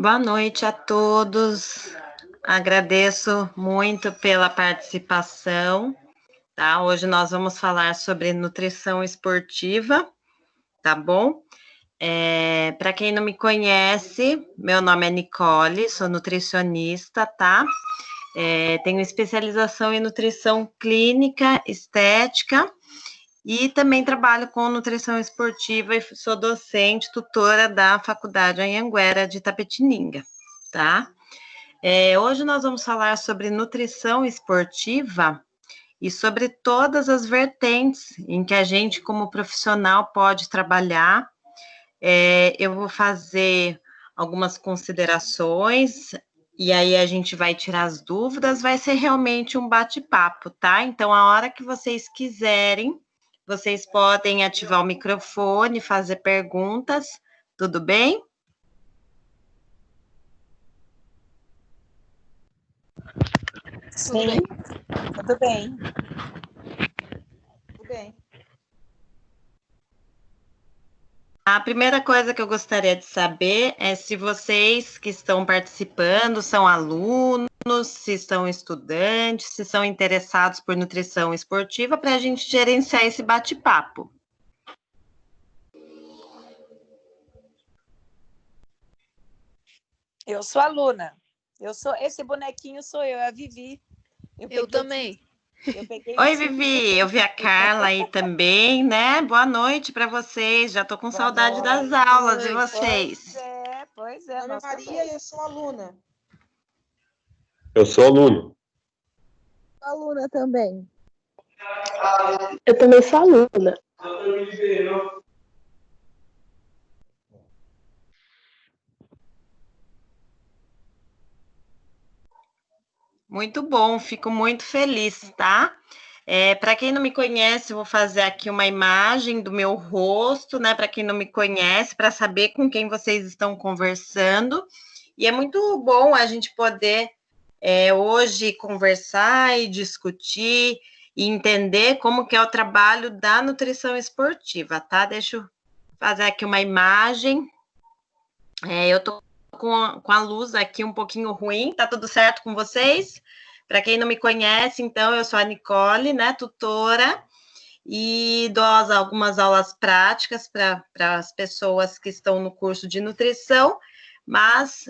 Boa noite a todos. Agradeço muito pela participação, tá? Hoje nós vamos falar sobre nutrição esportiva, tá bom? Para quem não me conhece, meu nome é Nicole, sou nutricionista, tá? Tenho especialização em nutrição clínica, estética e também trabalho com nutrição esportiva e sou docente, tutora da Faculdade Anhanguera de Itapetininga, tá? Hoje nós vamos falar sobre nutrição esportiva e sobre todas as vertentes em que a gente, como profissional, pode trabalhar. Eu vou fazer algumas considerações e aí a gente vai tirar as dúvidas, vai ser realmente um bate-papo, tá? Então, a hora que vocês quiserem, vocês podem ativar o microfone, fazer perguntas, tudo bem? Sim, tudo bem. Tudo bem. A primeira coisa que eu gostaria de saber é se vocês que estão participando são alunos, se são estudantes, se são interessados por nutrição esportiva, para a gente gerenciar esse bate-papo. Eu sou aluna. Esse bonequinho sou eu, a Vivi. Eu também. Oi, Vivi, eu vi a Carla aí também, né? Boa noite para vocês. Já estou com saudade das aulas de vocês. Pois é. Ana Maria, eu sou aluna. Eu sou aluno. Aluna também. Eu também sou aluna. Muito bom, fico muito feliz, tá? Para quem não me conhece, eu vou fazer aqui uma imagem do meu rosto, né? Para quem não me conhece, para saber com quem vocês estão conversando. E é muito bom a gente poder hoje conversar e discutir e entender como que é o trabalho da nutrição esportiva, tá? Deixa eu fazer aqui uma imagem. Eu tô com a luz aqui um pouquinho ruim, tá tudo certo com vocês? Para quem não me conhece, então, eu sou a Nicole, né, tutora, e dou algumas aulas práticas para as pessoas que estão no curso de nutrição, mas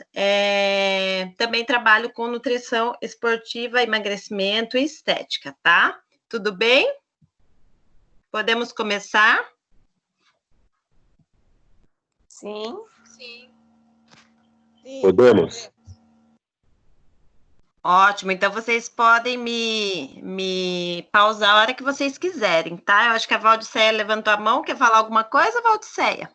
também trabalho com nutrição esportiva, emagrecimento e estética, tá? Tudo bem? Podemos começar? Sim. Podemos? Ótimo, então vocês podem me pausar a hora que vocês quiserem, tá? Eu acho que a Valdiceia levantou a mão, quer falar alguma coisa, Valdiceia?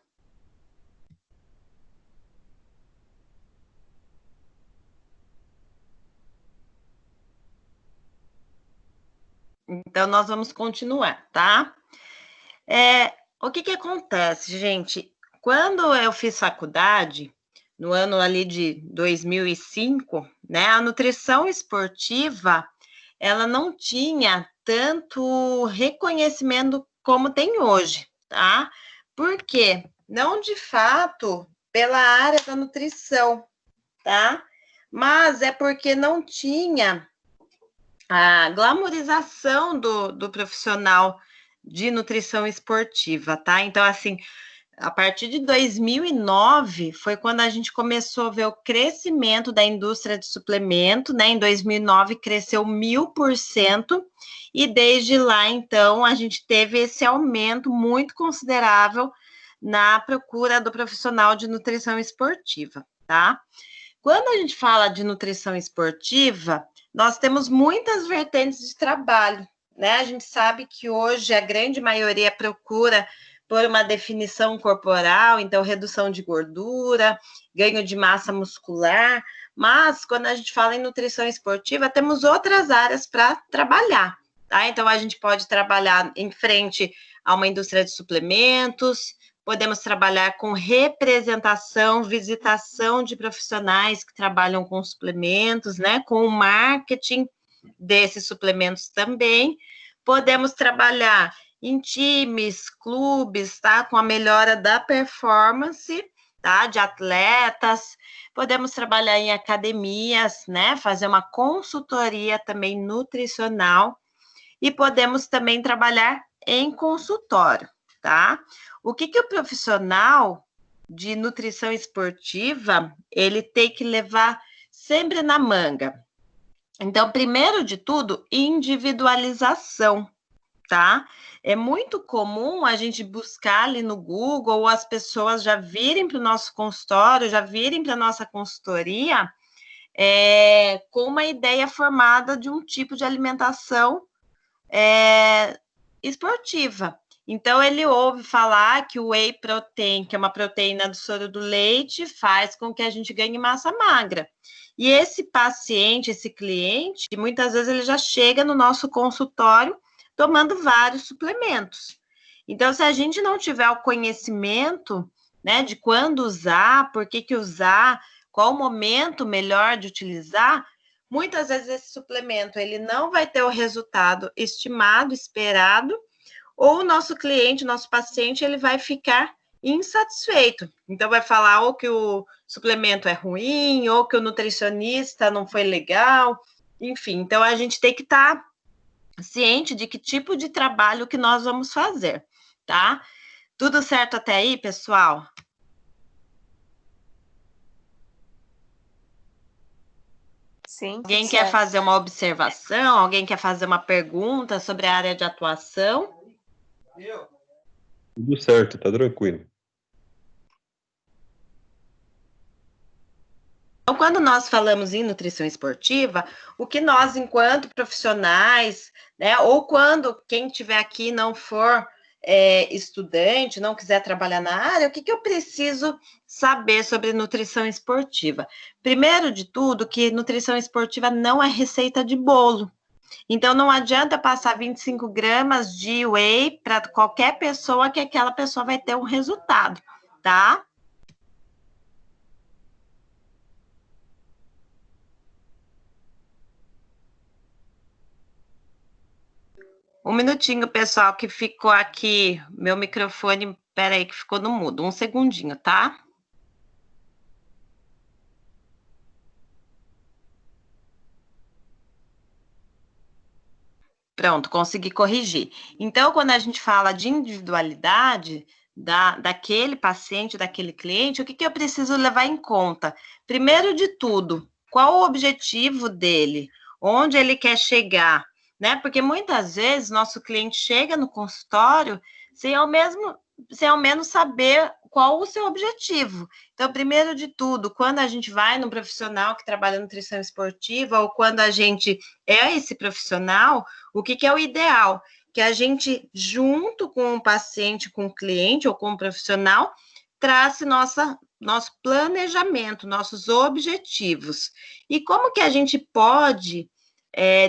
Então, nós vamos continuar, tá? O que acontece, gente? Quando eu fiz faculdade, no ano ali de 2005, né, a nutrição esportiva, ela não tinha tanto reconhecimento como tem hoje, tá? Por quê? Não de fato pela área da nutrição, tá? Mas é porque não tinha a glamorização do profissional de nutrição esportiva, tá? Então, assim, a partir de 2009 foi quando a gente começou a ver o crescimento da indústria de suplemento, né? Em 2009 cresceu 1000%, e desde lá, então, a gente teve esse aumento muito considerável na procura do profissional de nutrição esportiva, tá? Quando a gente fala de nutrição esportiva, nós temos muitas vertentes de trabalho, né? A gente sabe que hoje a grande maioria procura por uma definição corporal, então redução de gordura, ganho de massa muscular, mas quando a gente fala em nutrição esportiva, temos outras áreas para trabalhar, tá? Então a gente pode trabalhar em frente a uma indústria de suplementos, podemos trabalhar com representação, visitação de profissionais que trabalham com suplementos, né? Com o marketing desses suplementos também. Podemos trabalhar em times, clubes, tá? Com a melhora da performance tá? De atletas, podemos trabalhar em academias, né? Fazer uma consultoria também nutricional e podemos também trabalhar em consultório, tá? O que o profissional de nutrição esportiva, ele tem que levar sempre na manga? Então, primeiro de tudo, individualização, tá? É muito comum a gente buscar ali no Google, ou as pessoas já virem para o nosso consultório, já virem para a nossa consultoria, com uma ideia formada de um tipo de alimentação esportiva. Então, ele ouve falar que o whey protein, que é uma proteína do soro do leite, faz com que a gente ganhe massa magra. E esse paciente, esse cliente, muitas vezes ele já chega no nosso consultório tomando vários suplementos. Então, se a gente não tiver o conhecimento, né, de quando usar, por que usar, qual o momento melhor de utilizar, muitas vezes esse suplemento ele não vai ter o resultado estimado, esperado, ou o nosso cliente, nosso paciente, ele vai ficar insatisfeito. Então, vai falar ou que o suplemento é ruim, ou que o nutricionista não foi legal, enfim. Então, a gente tem que estar ciente de que tipo de trabalho que nós vamos fazer, tá? Tudo certo até aí, pessoal? Sim. Alguém quer fazer uma observação? Alguém quer fazer uma pergunta sobre a área de atuação? Tudo certo, tá tranquilo. Então, quando nós falamos em nutrição esportiva, o que nós, enquanto profissionais, né, ou quando quem estiver aqui não for estudante, não quiser trabalhar na área, o que eu preciso saber sobre nutrição esportiva? Primeiro de tudo, que nutrição esportiva não é receita de bolo. Então, não adianta passar 25 gramas de whey para qualquer pessoa que aquela pessoa vai ter um resultado, tá? Um minutinho, pessoal, que ficou aqui, meu microfone, peraí, que ficou no mudo. Um segundinho, tá? Pronto, consegui corrigir. Então, quando a gente fala de individualidade daquele paciente, daquele cliente, o que eu preciso levar em conta? Primeiro de tudo, qual o objetivo dele? Onde ele quer chegar? Né? Porque muitas vezes nosso cliente chega no consultório sem ao menos saber qual o seu objetivo. Então, primeiro de tudo, quando a gente vai num profissional que trabalha nutrição esportiva, ou quando a gente é esse profissional, o que é o ideal? Que a gente, junto com o paciente, com o cliente ou com o profissional, trace nosso planejamento, nossos objetivos. E como que a gente pode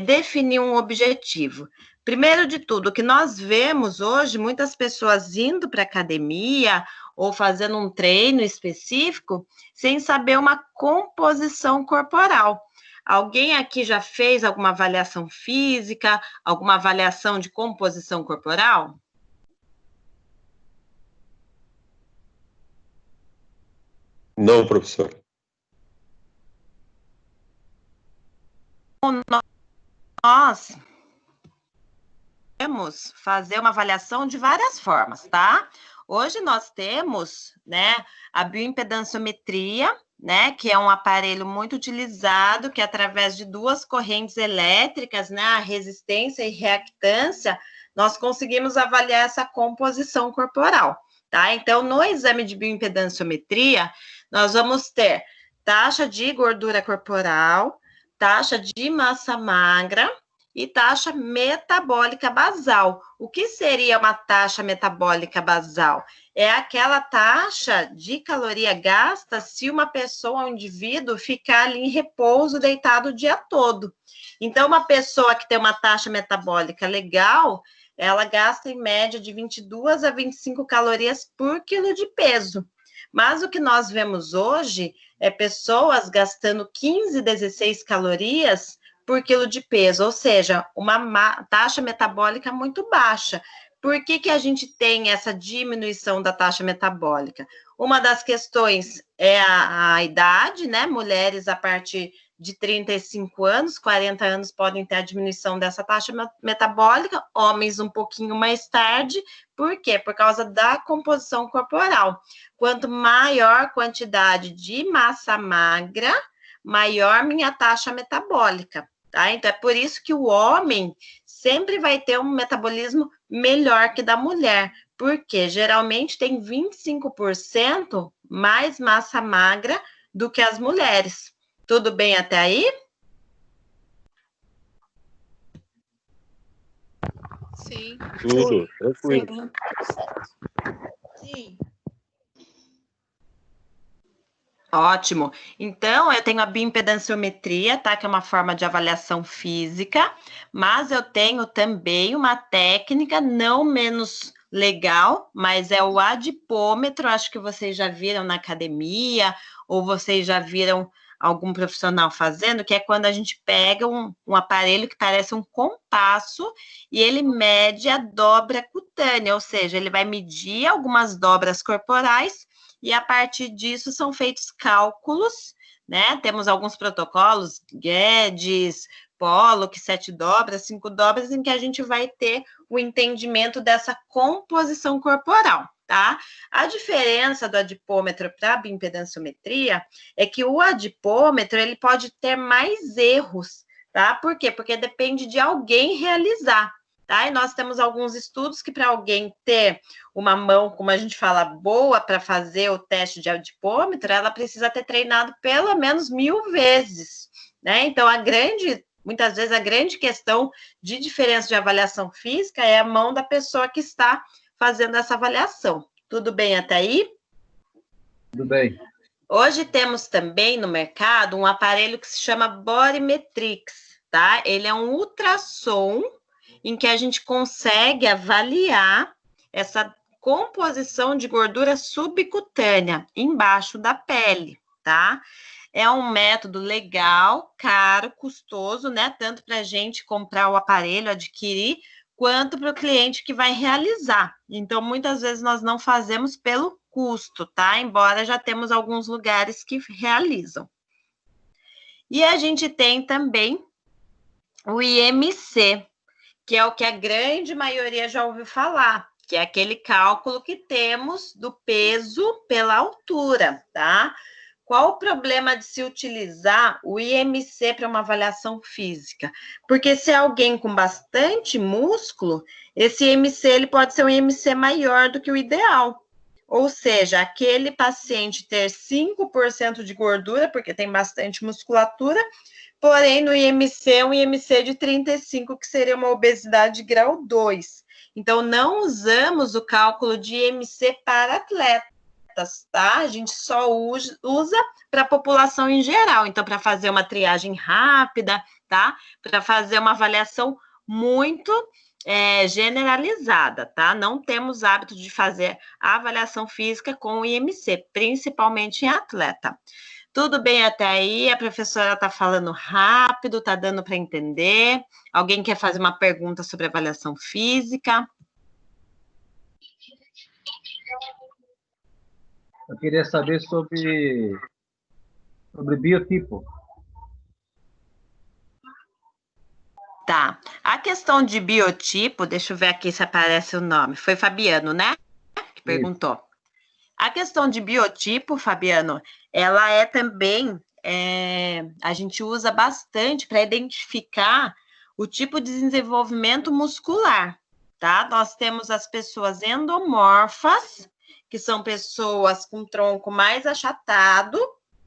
definir um objetivo? Primeiro de tudo, o que nós vemos hoje, muitas pessoas indo para a academia ou fazendo um treino específico, sem saber uma composição corporal. Alguém aqui já fez alguma avaliação física, alguma avaliação de composição corporal? Não, professor. Nós podemos fazer uma avaliação de várias formas, tá? Hoje nós temos, né, a bioimpedanciometria, né, que é um aparelho muito utilizado, que através de duas correntes elétricas, né, a resistência e reactância, nós conseguimos avaliar essa composição corporal, tá? Então, no exame de bioimpedanciometria, nós vamos ter taxa de gordura corporal, taxa de massa magra e taxa metabólica basal. O que seria uma taxa metabólica basal? É aquela taxa de caloria gasta se uma pessoa, um indivíduo, ficar ali em repouso, deitado o dia todo. Então, uma pessoa que tem uma taxa metabólica legal, ela gasta em média de 22 a 25 calorias por quilo de peso. Mas o que nós vemos hoje é pessoas gastando 15, 16 calorias por quilo de peso, ou seja, uma taxa metabólica muito baixa. Por que a gente tem essa diminuição da taxa metabólica? Uma das questões é a idade, né? Mulheres a partir de 35 anos, 40 anos podem ter a diminuição dessa taxa metabólica, homens um pouquinho mais tarde. Por quê? Por causa da composição corporal. Quanto maior a quantidade de massa magra, maior minha taxa metabólica, tá? Então, é por isso que o homem sempre vai ter um metabolismo melhor que da mulher, porque geralmente tem 25% mais massa magra do que as mulheres. Tudo bem até aí? Sim. Tudo, tranquilo. Sim. Sim. Ótimo. Então, eu tenho a bioimpedanciometria, tá? Que é uma forma de avaliação física, mas eu tenho também uma técnica não menos legal, mas é o adipômetro, acho que vocês já viram na academia, ou vocês já viram algum profissional fazendo, que é quando a gente pega um aparelho que parece um compasso e ele mede a dobra cutânea, ou seja, ele vai medir algumas dobras corporais e a partir disso são feitos cálculos, né? Temos alguns protocolos, Guedes, Pollock, 7 dobras, 5 dobras, em que a gente vai ter o entendimento dessa composição corporal, tá? A diferença do adipômetro para a bioimpedanciometria é que o adipômetro, ele pode ter mais erros, tá? Por quê? Porque depende de alguém realizar, tá? E nós temos alguns estudos que para alguém ter uma mão, como a gente fala, boa para fazer o teste de adipômetro, ela precisa ter treinado pelo menos 1000 vezes, né? Então, muitas vezes, a grande questão de diferença de avaliação física é a mão da pessoa que está fazendo essa avaliação. Tudo bem até aí? Tudo bem. Hoje temos também no mercado um aparelho que se chama Bodymetrics, tá? Ele é um ultrassom em que a gente consegue avaliar essa composição de gordura subcutânea embaixo da pele, tá? É um método legal, caro, custoso, né? Tanto para a gente comprar o aparelho, adquirir, quanto para o cliente que vai realizar. Então, muitas vezes nós não fazemos pelo custo, tá? Embora já temos alguns lugares que realizam. E a gente tem também o IMC, que é o que a grande maioria já ouviu falar, que é aquele cálculo que temos do peso pela altura, tá? Qual o problema de se utilizar o IMC para uma avaliação física? Porque se é alguém com bastante músculo, esse IMC ele pode ser um IMC maior do que o ideal. Ou seja, aquele paciente ter 5% de gordura, porque tem bastante musculatura, porém no IMC é um IMC de 35, que seria uma obesidade grau 2. Então, não usamos o cálculo de IMC para atletas, tá? A gente só usa para a população em geral. Então, para fazer uma triagem rápida, tá? Para fazer uma avaliação muito generalizada, tá? Não temos hábito de fazer a avaliação física com o IMC, principalmente em atleta. Tudo bem até aí? A professora está falando rápido, está dando para entender? Alguém quer fazer uma pergunta sobre avaliação física? Eu queria saber sobre biotipo. Tá. A questão de biotipo, deixa eu ver aqui se aparece o nome. Foi Fabiano, né? Que perguntou. A questão de biotipo, Fabiano, ela é também, a gente usa bastante para identificar o tipo de desenvolvimento muscular, tá? Nós temos as pessoas endomorfas, que são pessoas com tronco mais achatado,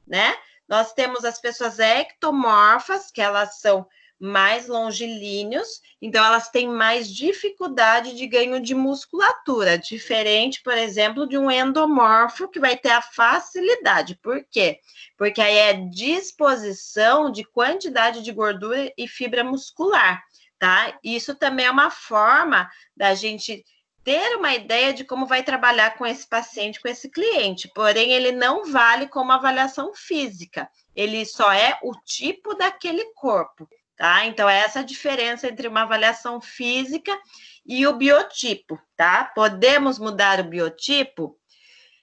né? Nós temos as pessoas ectomorfas, que elas são mais longilíneos, então elas têm mais dificuldade de ganho de musculatura, diferente, por exemplo, de um endomorfo, que vai ter a facilidade. Por quê? Porque aí é disposição de quantidade de gordura e fibra muscular, tá? Isso também é uma forma da gente ter uma ideia de como vai trabalhar com esse paciente, com esse cliente, porém ele não vale como avaliação física, ele só é o tipo daquele corpo. Tá? Então, é essa a diferença entre uma avaliação física e o biotipo, tá? Podemos mudar o biotipo?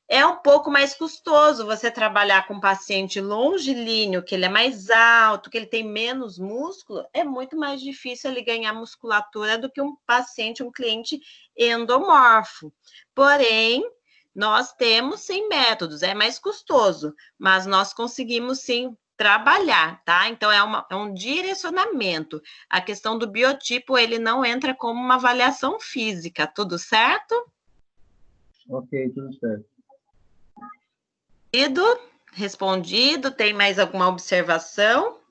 é um pouco mais custoso você trabalhar com um paciente longilíneo, que ele é mais alto, que ele tem menos músculo, é muito mais difícil ele ganhar musculatura do que um paciente, um cliente endomorfo. Porém, nós temos sim métodos, é mais custoso, mas nós conseguimos sim trabalhar, tá? Então, é um direcionamento. A questão do biotipo, ele não entra como uma avaliação física, tudo certo? Ok, tudo certo. Respondido, tem mais alguma observação?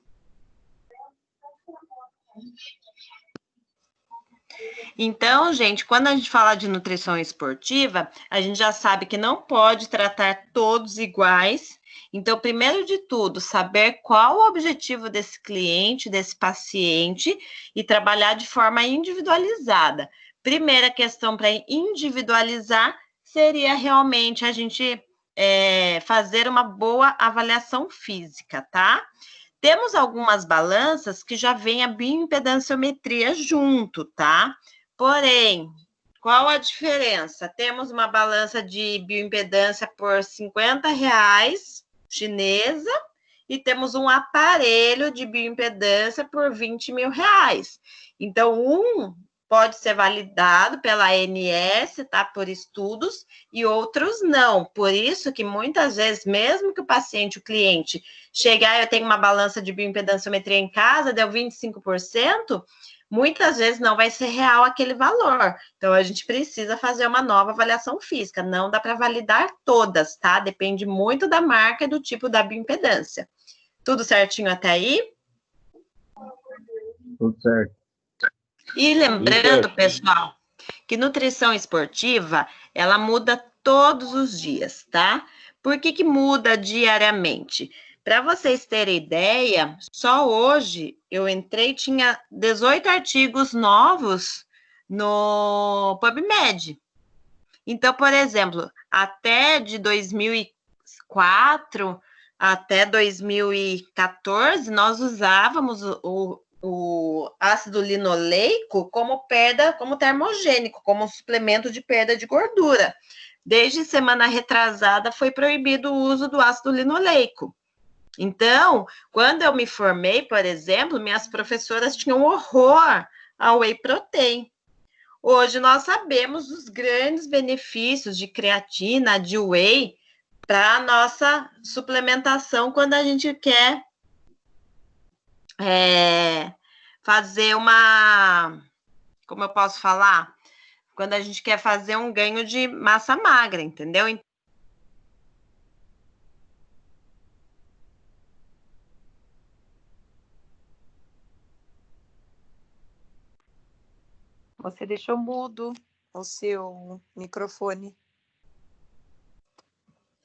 Então, gente, quando a gente fala de nutrição esportiva, a gente já sabe que não pode tratar todos iguais. Então, primeiro de tudo, saber qual o objetivo desse cliente, desse paciente, e trabalhar de forma individualizada. Primeira questão para individualizar seria realmente a gente fazer uma boa avaliação física, tá? Temos algumas balanças que já vem a bioimpedanciometria junto, tá? Porém, qual a diferença? Temos uma balança de bioimpedância por R$50 chinesa e temos um aparelho de bioimpedância por R$20.000. Então, pode ser validado pela ANS, tá? Por estudos, e outros não. Por isso que muitas vezes, mesmo que o paciente, o cliente, chegar, eu tenho uma balança de bioimpedanciometria em casa, deu 25%, muitas vezes não vai ser real aquele valor. Então, a gente precisa fazer uma nova avaliação física. Não dá para validar todas, tá? Depende muito da marca e do tipo da bioimpedância. Tudo certinho até aí? Tudo certo. E lembrando, pessoal, que nutrição esportiva, ela muda todos os dias, tá? Por que muda diariamente? Para vocês terem ideia, só hoje eu entrei, tinha 18 artigos novos no PubMed. Então, por exemplo, até de 2004 até 2014, nós usávamos o ácido linoleico como termogênico, como suplemento de perda de gordura. Desde semana retrasada foi proibido o uso do ácido linoleico. Então, quando eu me formei, por exemplo, minhas professoras tinham horror ao whey protein. Hoje nós sabemos os grandes benefícios de creatina, de whey, para a nossa suplementação quando a gente quer fazer como eu posso falar? Quando a gente quer fazer um ganho de massa magra, entendeu? Você deixou mudo o seu microfone.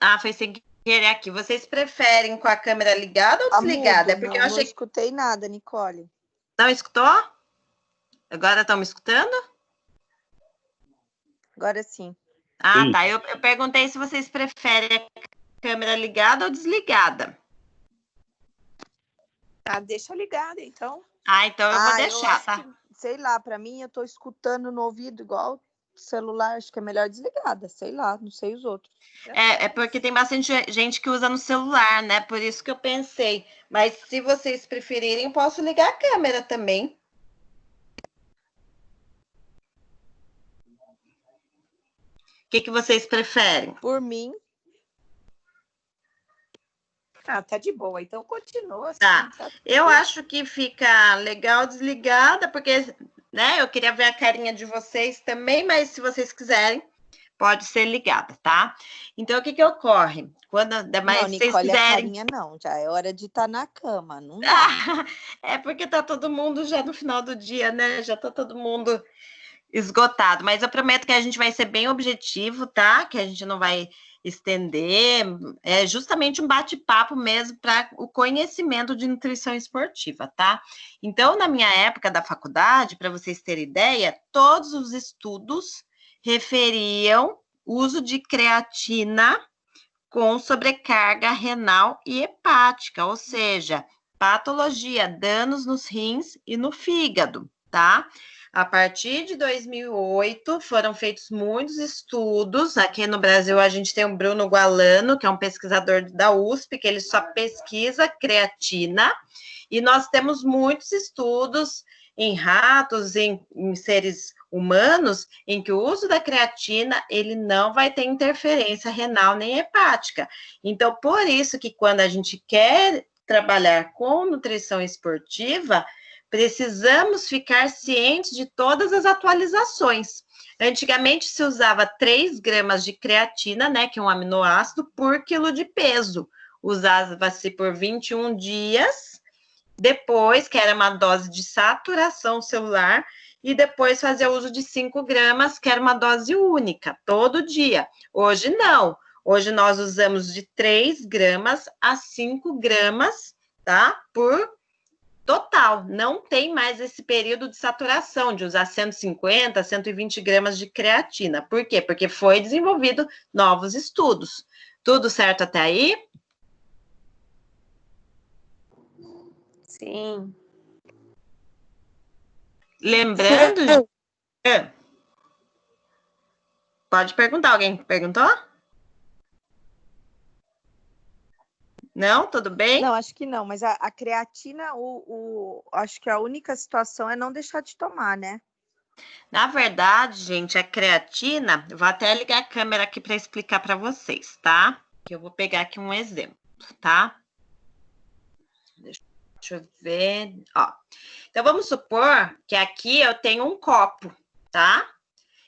Ah, foi sem querer aqui. Vocês preferem com a câmera ligada ou desligada? Mudo, eu achei... não escutei nada, Nicole. Não escutou? Agora estão me escutando? Agora sim. Ah, sim. Tá. Eu perguntei se vocês preferem a câmera ligada ou desligada. Tá, deixa ligada, então. Ah, então eu vou deixar, tá? Sei lá, para mim, eu tô escutando no ouvido igual celular, acho que é melhor desligada, sei lá, não sei os outros. É porque tem bastante gente que usa no celular, né? Por isso que eu pensei. Mas se vocês preferirem, eu posso ligar a câmera também. O que vocês preferem? Por mim. Ah, tá de boa, então continua. Assim, tá. Eu acho que fica legal desligada, porque, né, eu queria ver a carinha de vocês também, mas se vocês quiserem, pode ser ligada, tá? Então, o que ocorre? Quando não, Nicole, vocês quiserem... a carinha não, já é hora de estar na cama, não dá. É porque tá todo mundo já no final do dia, né? Já tá todo mundo esgotado, mas eu prometo que a gente vai ser bem objetivo, tá? Que a gente não vai estender, é justamente um bate-papo mesmo para o conhecimento de nutrição esportiva, tá? Então, na minha época da faculdade, para vocês terem ideia, todos os estudos referiam uso de creatina com sobrecarga renal e hepática, ou seja, patologia, danos nos rins e no fígado, tá? A partir de 2008, foram feitos muitos estudos. Aqui no Brasil, a gente tem o Bruno Gualano, que é um pesquisador da USP, que ele só pesquisa creatina. E nós temos muitos estudos em ratos, em seres humanos, em que o uso da creatina, ele não vai ter interferência renal nem hepática. Então, por isso que quando a gente quer trabalhar com nutrição esportiva, precisamos ficar cientes de todas as atualizações. Antigamente se usava 3 gramas de creatina, né, que é um aminoácido, por quilo de peso. Usava-se por 21 dias, depois, que era uma dose de saturação celular, e depois fazia uso de 5 gramas, que era uma dose única, todo dia. Hoje não. Hoje nós usamos de 3 gramas a 5 gramas, tá? Por total, não tem mais esse período de saturação, de usar 150, 120 gramas de creatina. Por quê? Porque foi desenvolvido novos estudos. Tudo certo até aí? Sim. Lembrando... Pode perguntar, alguém perguntou? Não? Tudo bem? Não, acho que não, mas a creatina, acho que a única situação é não deixar de tomar, né? Na verdade, gente, a creatina, eu vou até ligar a câmera aqui para explicar para vocês, tá? Que eu vou pegar aqui um exemplo, tá? Deixa eu ver, ó. Então, vamos supor que aqui eu tenho um copo, tá?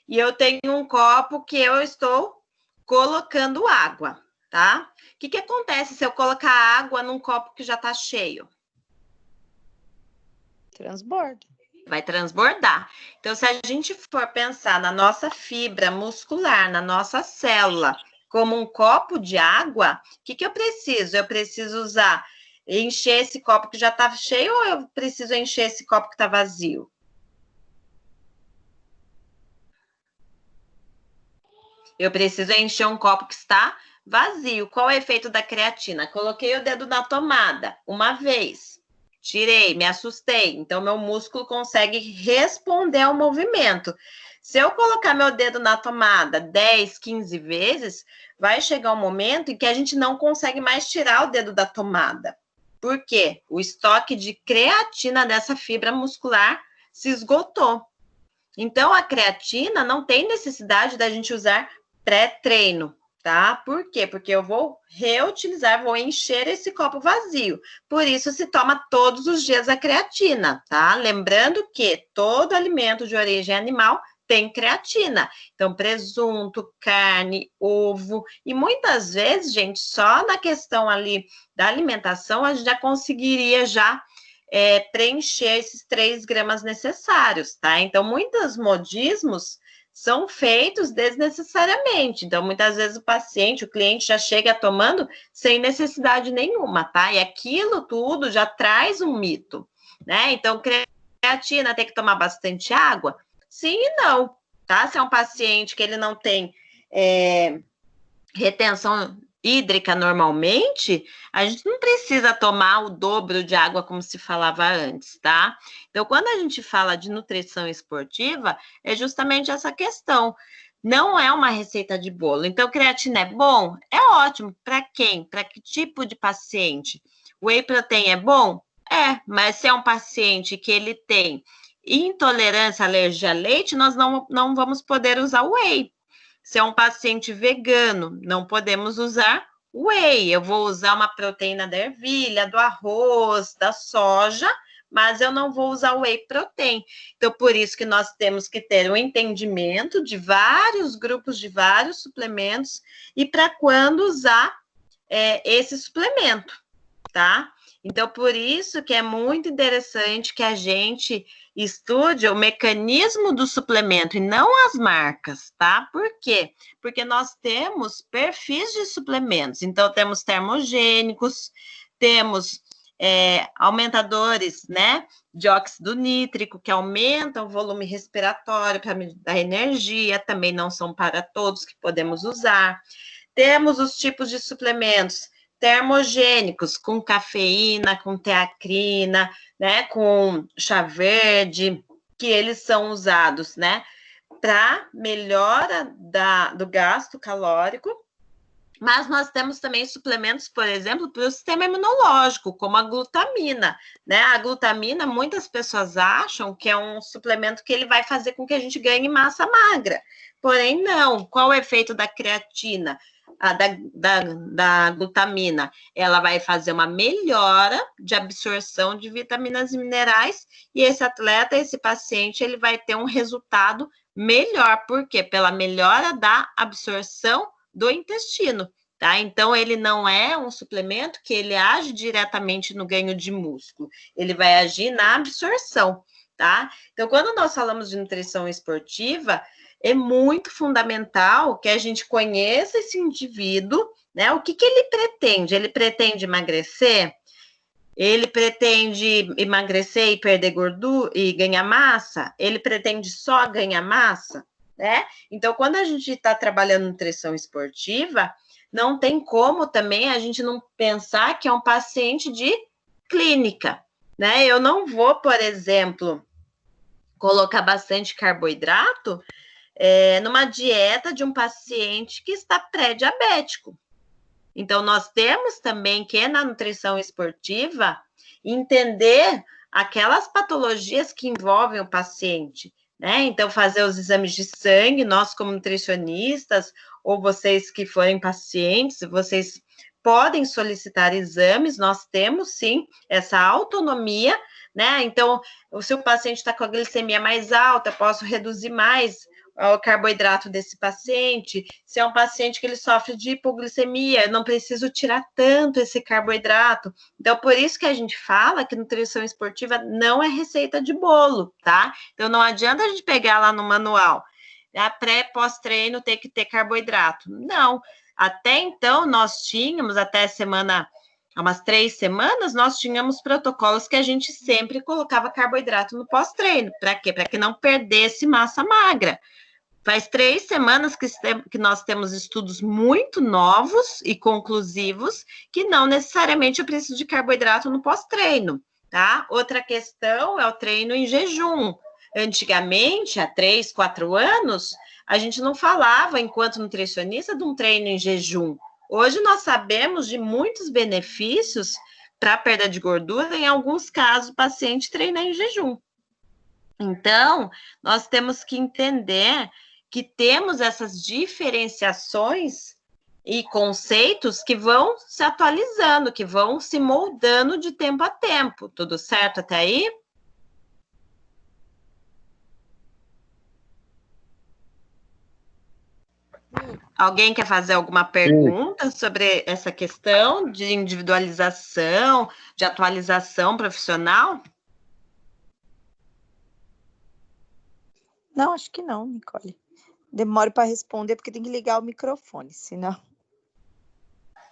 E eu tenho um copo que eu estou colocando água, tá? O que acontece se eu colocar água num copo que já tá cheio? Transborda. Vai transbordar. Então, se a gente for pensar na nossa fibra muscular, na nossa célula, como um copo de água, o que eu preciso? Eu preciso encher esse copo que já tá cheio ou eu preciso encher esse copo que tá vazio? Eu preciso encher um copo que está vazio. Qual é o efeito da creatina? Coloquei o dedo na tomada uma vez, tirei, me assustei. Então, meu músculo consegue responder ao movimento. Se eu colocar meu dedo na tomada 10, 15 vezes, vai chegar um momento em que a gente não consegue mais tirar o dedo da tomada. Por quê? O estoque de creatina dessa fibra muscular se esgotou. Então, a creatina não tem necessidade da gente usar pré-treino, tá? Por quê? Porque eu vou reutilizar, vou encher esse copo vazio. Por isso, se toma todos os dias a creatina, tá? Lembrando que todo alimento de origem animal tem creatina. Então, presunto, carne, ovo. E muitas vezes, gente, só na questão ali da alimentação, a gente já conseguiria preencher esses 3 gramas necessários, tá? Então, muitos modismos são feitos desnecessariamente. Então, muitas vezes o cliente já chega tomando sem necessidade nenhuma, tá? E aquilo tudo já traz um mito, né? Então, creatina tem que tomar bastante água? Sim e não, tá? Se é um paciente que ele não tem retenção hídrica normalmente, a gente não precisa tomar o dobro de água como se falava antes, tá? Então, quando a gente fala de nutrição esportiva, é justamente essa questão. Não é uma receita de bolo. Então, creatina é bom? É ótimo. Para quem? Para que tipo de paciente? Whey protein é bom? É, mas se é um paciente que ele tem intolerância, alergia a leite, nós não vamos poder usar whey. Se é um paciente vegano, não podemos usar whey. Eu vou usar uma proteína da ervilha, do arroz, da soja, mas eu não vou usar whey protein. Então, por isso que nós temos que ter um entendimento de vários grupos, de vários suplementos, e para quando usar esse suplemento, tá? Então, por isso que é muito interessante que a gente estude o mecanismo do suplemento e não as marcas, tá? Por quê? Porque nós temos perfis de suplementos. Então, temos termogênicos, temos aumentadores, né? De óxido nítrico, que aumentam o volume respiratório para dar energia, também não são para todos que podemos usar. Temos os tipos de suplementos termogênicos, com cafeína, com teacrina, né, com chá verde, que eles são usados, né, para melhora do gasto calórico, mas nós temos também suplementos, por exemplo, para o sistema imunológico, como a glutamina, né? A glutamina, muitas pessoas acham que é um suplemento que ele vai fazer com que a gente ganhe massa magra, porém não. Qual o efeito da creatina? Da glutamina? Ela vai fazer uma melhora de absorção de vitaminas e minerais, e esse atleta, esse paciente, ele vai ter um resultado melhor. Por quê? Pela melhora da absorção do intestino, tá? Então, ele não é um suplemento que ele age diretamente no ganho de músculo, ele vai agir na absorção, tá? Então, quando nós falamos de nutrição esportiva, é muito fundamental que a gente conheça esse indivíduo, né? O que ele pretende? Ele pretende emagrecer? Ele pretende emagrecer e perder gordura e ganhar massa? Ele pretende só ganhar massa? Né? Então, quando a gente está trabalhando nutrição esportiva, não tem como também a gente não pensar que é um paciente de clínica, né? Eu não vou, por exemplo, colocar bastante carboidrato numa dieta de um paciente que está pré-diabético. Então, nós temos também que, na nutrição esportiva, entender aquelas patologias que envolvem o paciente, né? Então, fazer os exames de sangue, nós como nutricionistas, ou vocês que forem pacientes, vocês podem solicitar exames, nós temos sim essa autonomia, né? Então, se o paciente está com a glicemia mais alta, posso reduzir mais o carboidrato desse paciente. Se é um paciente que ele sofre de hipoglicemia, eu não preciso tirar tanto esse carboidrato. Então, por isso que a gente fala que nutrição esportiva não é receita de bolo, tá? Então, não adianta a gente pegar lá no manual, a pré, pós-treino tem que ter carboidrato. Não. Até então, nós tínhamos, há umas 3 semanas, nós tínhamos protocolos que a gente sempre colocava carboidrato no pós-treino. Para quê? Para que não perdesse massa magra. Faz 3 semanas que nós temos estudos muito novos e conclusivos que não necessariamente eu preciso de carboidrato no pós-treino, tá? Outra questão é o treino em jejum. Antigamente, há 3, 4 anos, a gente não falava, enquanto nutricionista, de um treino em jejum. Hoje nós sabemos de muitos benefícios para a perda de gordura, em alguns casos o paciente treina em jejum. Então, nós temos que entender que temos essas diferenciações e conceitos que vão se atualizando, que vão se moldando de tempo a tempo. Tudo certo até aí? Alguém quer fazer alguma pergunta sobre essa questão de individualização, de atualização profissional? Não, acho que não, Nicole. Demoro para responder porque tem que ligar o microfone, senão...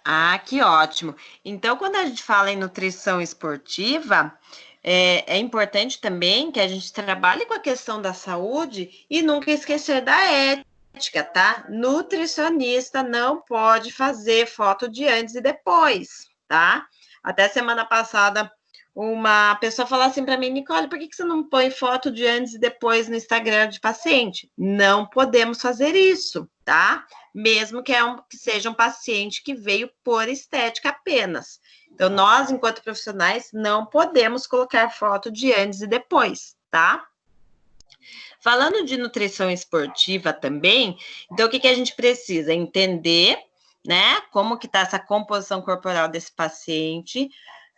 Ah, que ótimo. Então, quando a gente fala em nutrição esportiva, é importante também que a gente trabalhe com a questão da saúde e nunca esquecer da ética, tá? Nutricionista não pode fazer foto de antes e depois, tá? Até semana passada, uma pessoa falou assim para mim, Nicole, por que você não põe foto de antes e depois no Instagram de paciente? Não podemos fazer isso, tá? Mesmo que seja um paciente que veio por estética apenas. Então, nós, enquanto profissionais, não podemos colocar foto de antes e depois, tá? Falando de nutrição esportiva também, então, o que a gente precisa? Entender, né, como que está essa composição corporal desse paciente.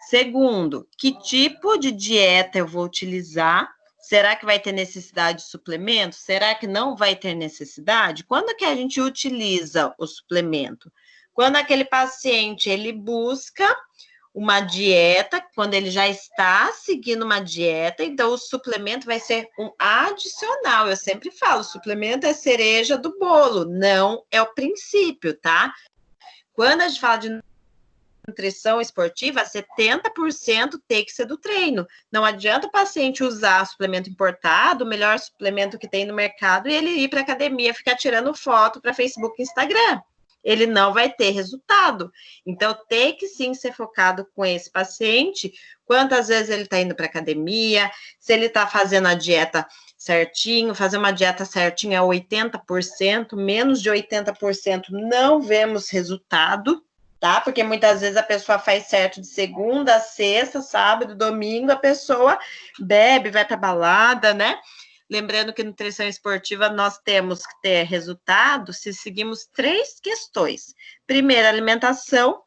Segundo, que tipo de dieta eu vou utilizar? Será que vai ter necessidade de suplemento? Será que não vai ter necessidade? Quando que a gente utiliza o suplemento? Quando aquele paciente, ele busca uma dieta, quando ele já está seguindo uma dieta, então o suplemento vai ser um adicional. Eu sempre falo, o suplemento é cereja do bolo, não é o princípio, tá? Quando a gente fala de nutrição esportiva, 70% tem que ser do treino. Não adianta o paciente usar suplemento importado, o melhor suplemento que tem no mercado, e ele ir para a academia ficar tirando foto para Facebook e Instagram. ele não vai ter resultado. Então, tem que sim ser focado com esse paciente, quantas vezes ele está indo para academia, se ele está fazendo a dieta certinho, fazer uma dieta certinha é 80%, menos de 80% não vemos resultado, tá? Porque muitas vezes a pessoa faz certo de segunda a sexta, sábado, domingo, a pessoa bebe, vai para balada, né? Lembrando que nutrição esportiva nós temos que ter resultado se seguimos 3 questões. Primeiro, alimentação.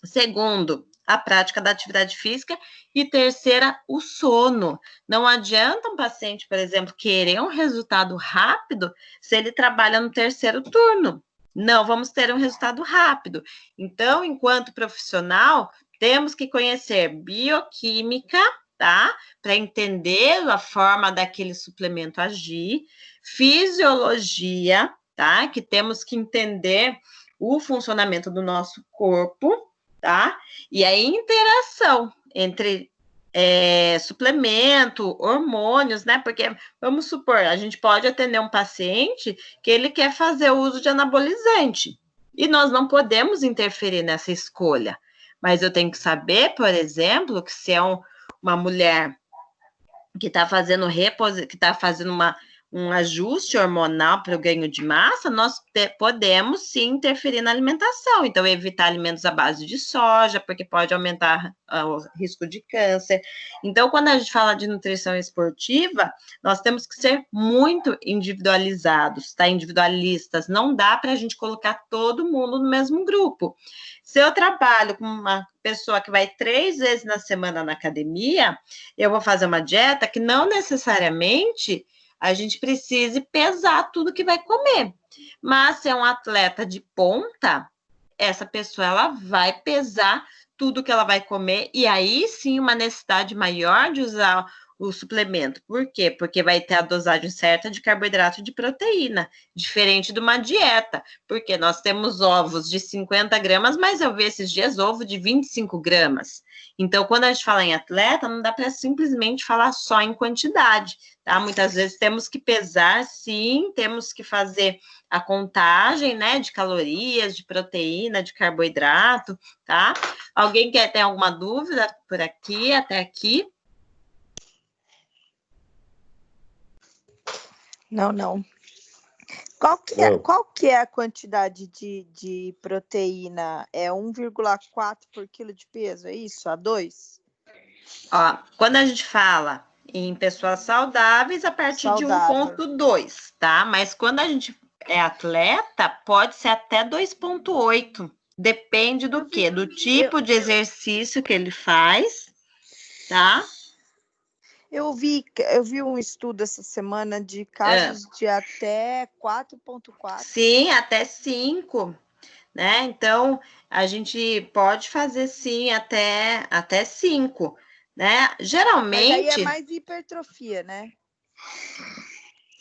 Segundo, a prática da atividade física. E terceira, o sono. Não adianta um paciente, por exemplo, querer um resultado rápido se ele trabalha no terceiro turno. Não vamos ter um resultado rápido. Então, enquanto profissional, temos que conhecer bioquímica, tá? Para entender a forma daquele suplemento agir, fisiologia, tá? Que temos que entender o funcionamento do nosso corpo, tá? E a interação entre suplemento, hormônios, né? Porque, vamos supor, a gente pode atender um paciente que ele quer fazer uso de anabolizante, e nós não podemos interferir nessa escolha. Mas eu tenho que saber, por exemplo, que se é uma mulher que está fazendo um ajuste hormonal para o ganho de massa, nós podemos sim interferir na alimentação. Então, evitar alimentos à base de soja, porque pode aumentar o risco de câncer. Então, quando a gente fala de nutrição esportiva, nós temos que ser muito individualizados, tá? Individualistas. Não dá para a gente colocar todo mundo no mesmo grupo. Se eu trabalho com uma pessoa que vai 3 vezes na semana na academia, eu vou fazer uma dieta que não necessariamente a gente precise pesar tudo que vai comer. Mas se é um atleta de ponta, essa pessoa ela vai pesar tudo que ela vai comer, e aí sim uma necessidade maior de usar o suplemento. Por quê? Porque vai ter a dosagem certa de carboidrato e de proteína, diferente de uma dieta, porque nós temos ovos de 50 gramas, mas eu vi esses dias ovo de 25 gramas. Então, quando a gente fala em atleta, não dá para simplesmente falar só em quantidade, tá? Muitas vezes temos que pesar, sim, temos que fazer a contagem, né, de calorias, de proteína, de carboidrato, tá? Alguém tem alguma dúvida por aqui, até aqui? Não. Qual que é a quantidade de proteína? É 1,4 por quilo de peso, é isso? A 2? Ó, quando a gente fala em pessoas saudáveis, a partir de 1,2, tá? Mas quando a gente é atleta, pode ser até 2,8. Depende do quê? Do tipo de exercício que ele faz, tá? Eu vi um estudo essa semana de casos de até 4,4. Sim, até 5, né? Então, a gente pode fazer, sim, até 5, né? Geralmente... Mas aí é mais hipertrofia, né?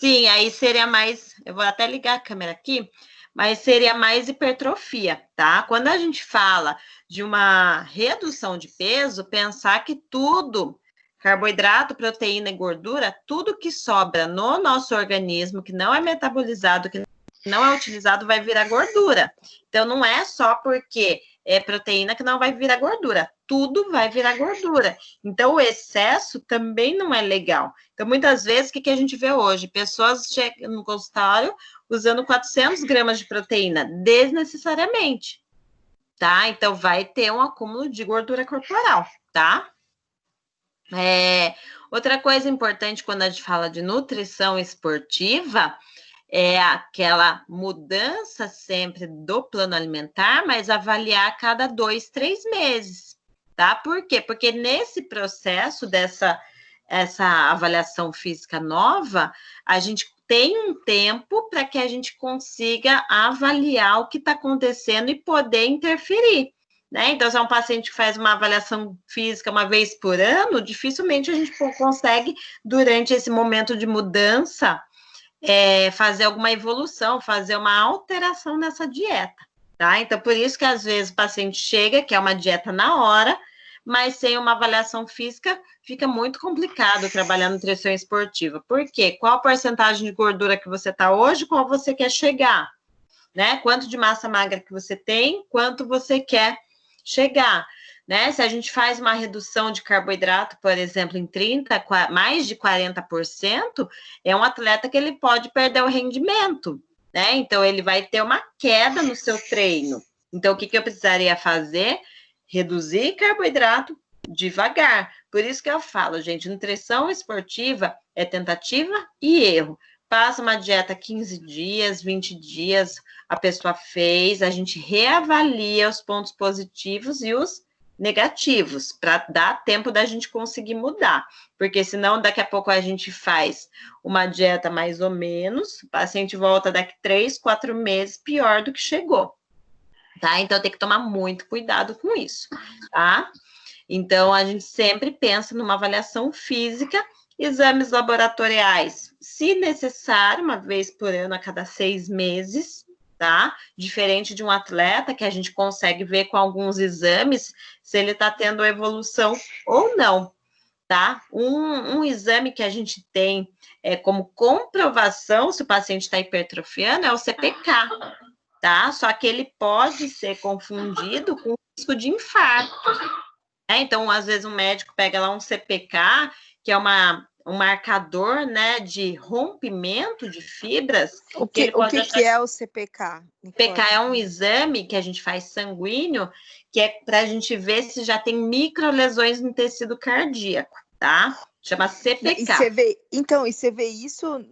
Sim, aí seria mais... Eu vou até ligar a câmera aqui, mas seria mais hipertrofia, tá? Quando a gente fala de uma redução de peso, pensar que tudo... Carboidrato, proteína e gordura, tudo que sobra no nosso organismo, que não é metabolizado, que não é utilizado, vai virar gordura. Então, não é só porque é proteína que não vai virar gordura. Tudo vai virar gordura. Então, o excesso também não é legal. Então, muitas vezes, o que a gente vê hoje? Pessoas chegam no consultório usando 400 gramas de proteína, desnecessariamente, tá? Então, vai ter um acúmulo de gordura corporal, tá? Outra coisa importante quando a gente fala de nutrição esportiva é aquela mudança sempre do plano alimentar, mas avaliar a cada 2, 3 meses, tá? Por quê? Porque nesse processo essa avaliação física nova, a gente tem um tempo para que a gente consiga avaliar o que está acontecendo e poder interferir. Né? Então, se é um paciente que faz uma avaliação física uma vez por ano, dificilmente a gente consegue, durante esse momento de mudança, fazer alguma evolução, fazer uma alteração nessa dieta, tá? Então, por isso que às vezes o paciente chega, quer uma dieta na hora, mas sem uma avaliação física, fica muito complicado trabalhar nutrição esportiva. Por quê? Qual a porcentagem de gordura que você está hoje, qual você quer chegar? né? Quanto de massa magra que você tem, quanto você quer chegar, né? Se a gente faz uma redução de carboidrato, por exemplo, em 30, mais de 40%, é um atleta que ele pode perder o rendimento, né? Então, ele vai ter uma queda no seu treino. Então, o que eu precisaria fazer? Reduzir carboidrato devagar. Por isso que eu falo, gente, nutrição esportiva é tentativa e erro. Passa uma dieta 15 dias, 20 dias, a pessoa fez, a gente reavalia os pontos positivos e os negativos, para dar tempo da gente conseguir mudar, porque senão daqui a pouco a gente faz uma dieta mais ou menos, o paciente volta daqui 3, 4 meses pior do que chegou, tá? Então tem que tomar muito cuidado com isso, tá? Então a gente sempre pensa numa avaliação física, exames laboratoriais, se necessário, uma vez por ano, a cada 6 meses, tá? Diferente de um atleta que a gente consegue ver com alguns exames se ele está tendo evolução ou não, tá? Um exame que a gente tem como comprovação se o paciente está hipertrofiando é o CPK, tá? Só que ele pode ser confundido com risco de infarto, né? Então, às vezes, um médico pega lá um CPK, que é um marcador, né, de rompimento de fibras. O que é o CPK? CPK é um exame que a gente faz sanguíneo, que é para a gente ver se já tem microlesões no tecido cardíaco, tá? Chama CPK. E você vê isso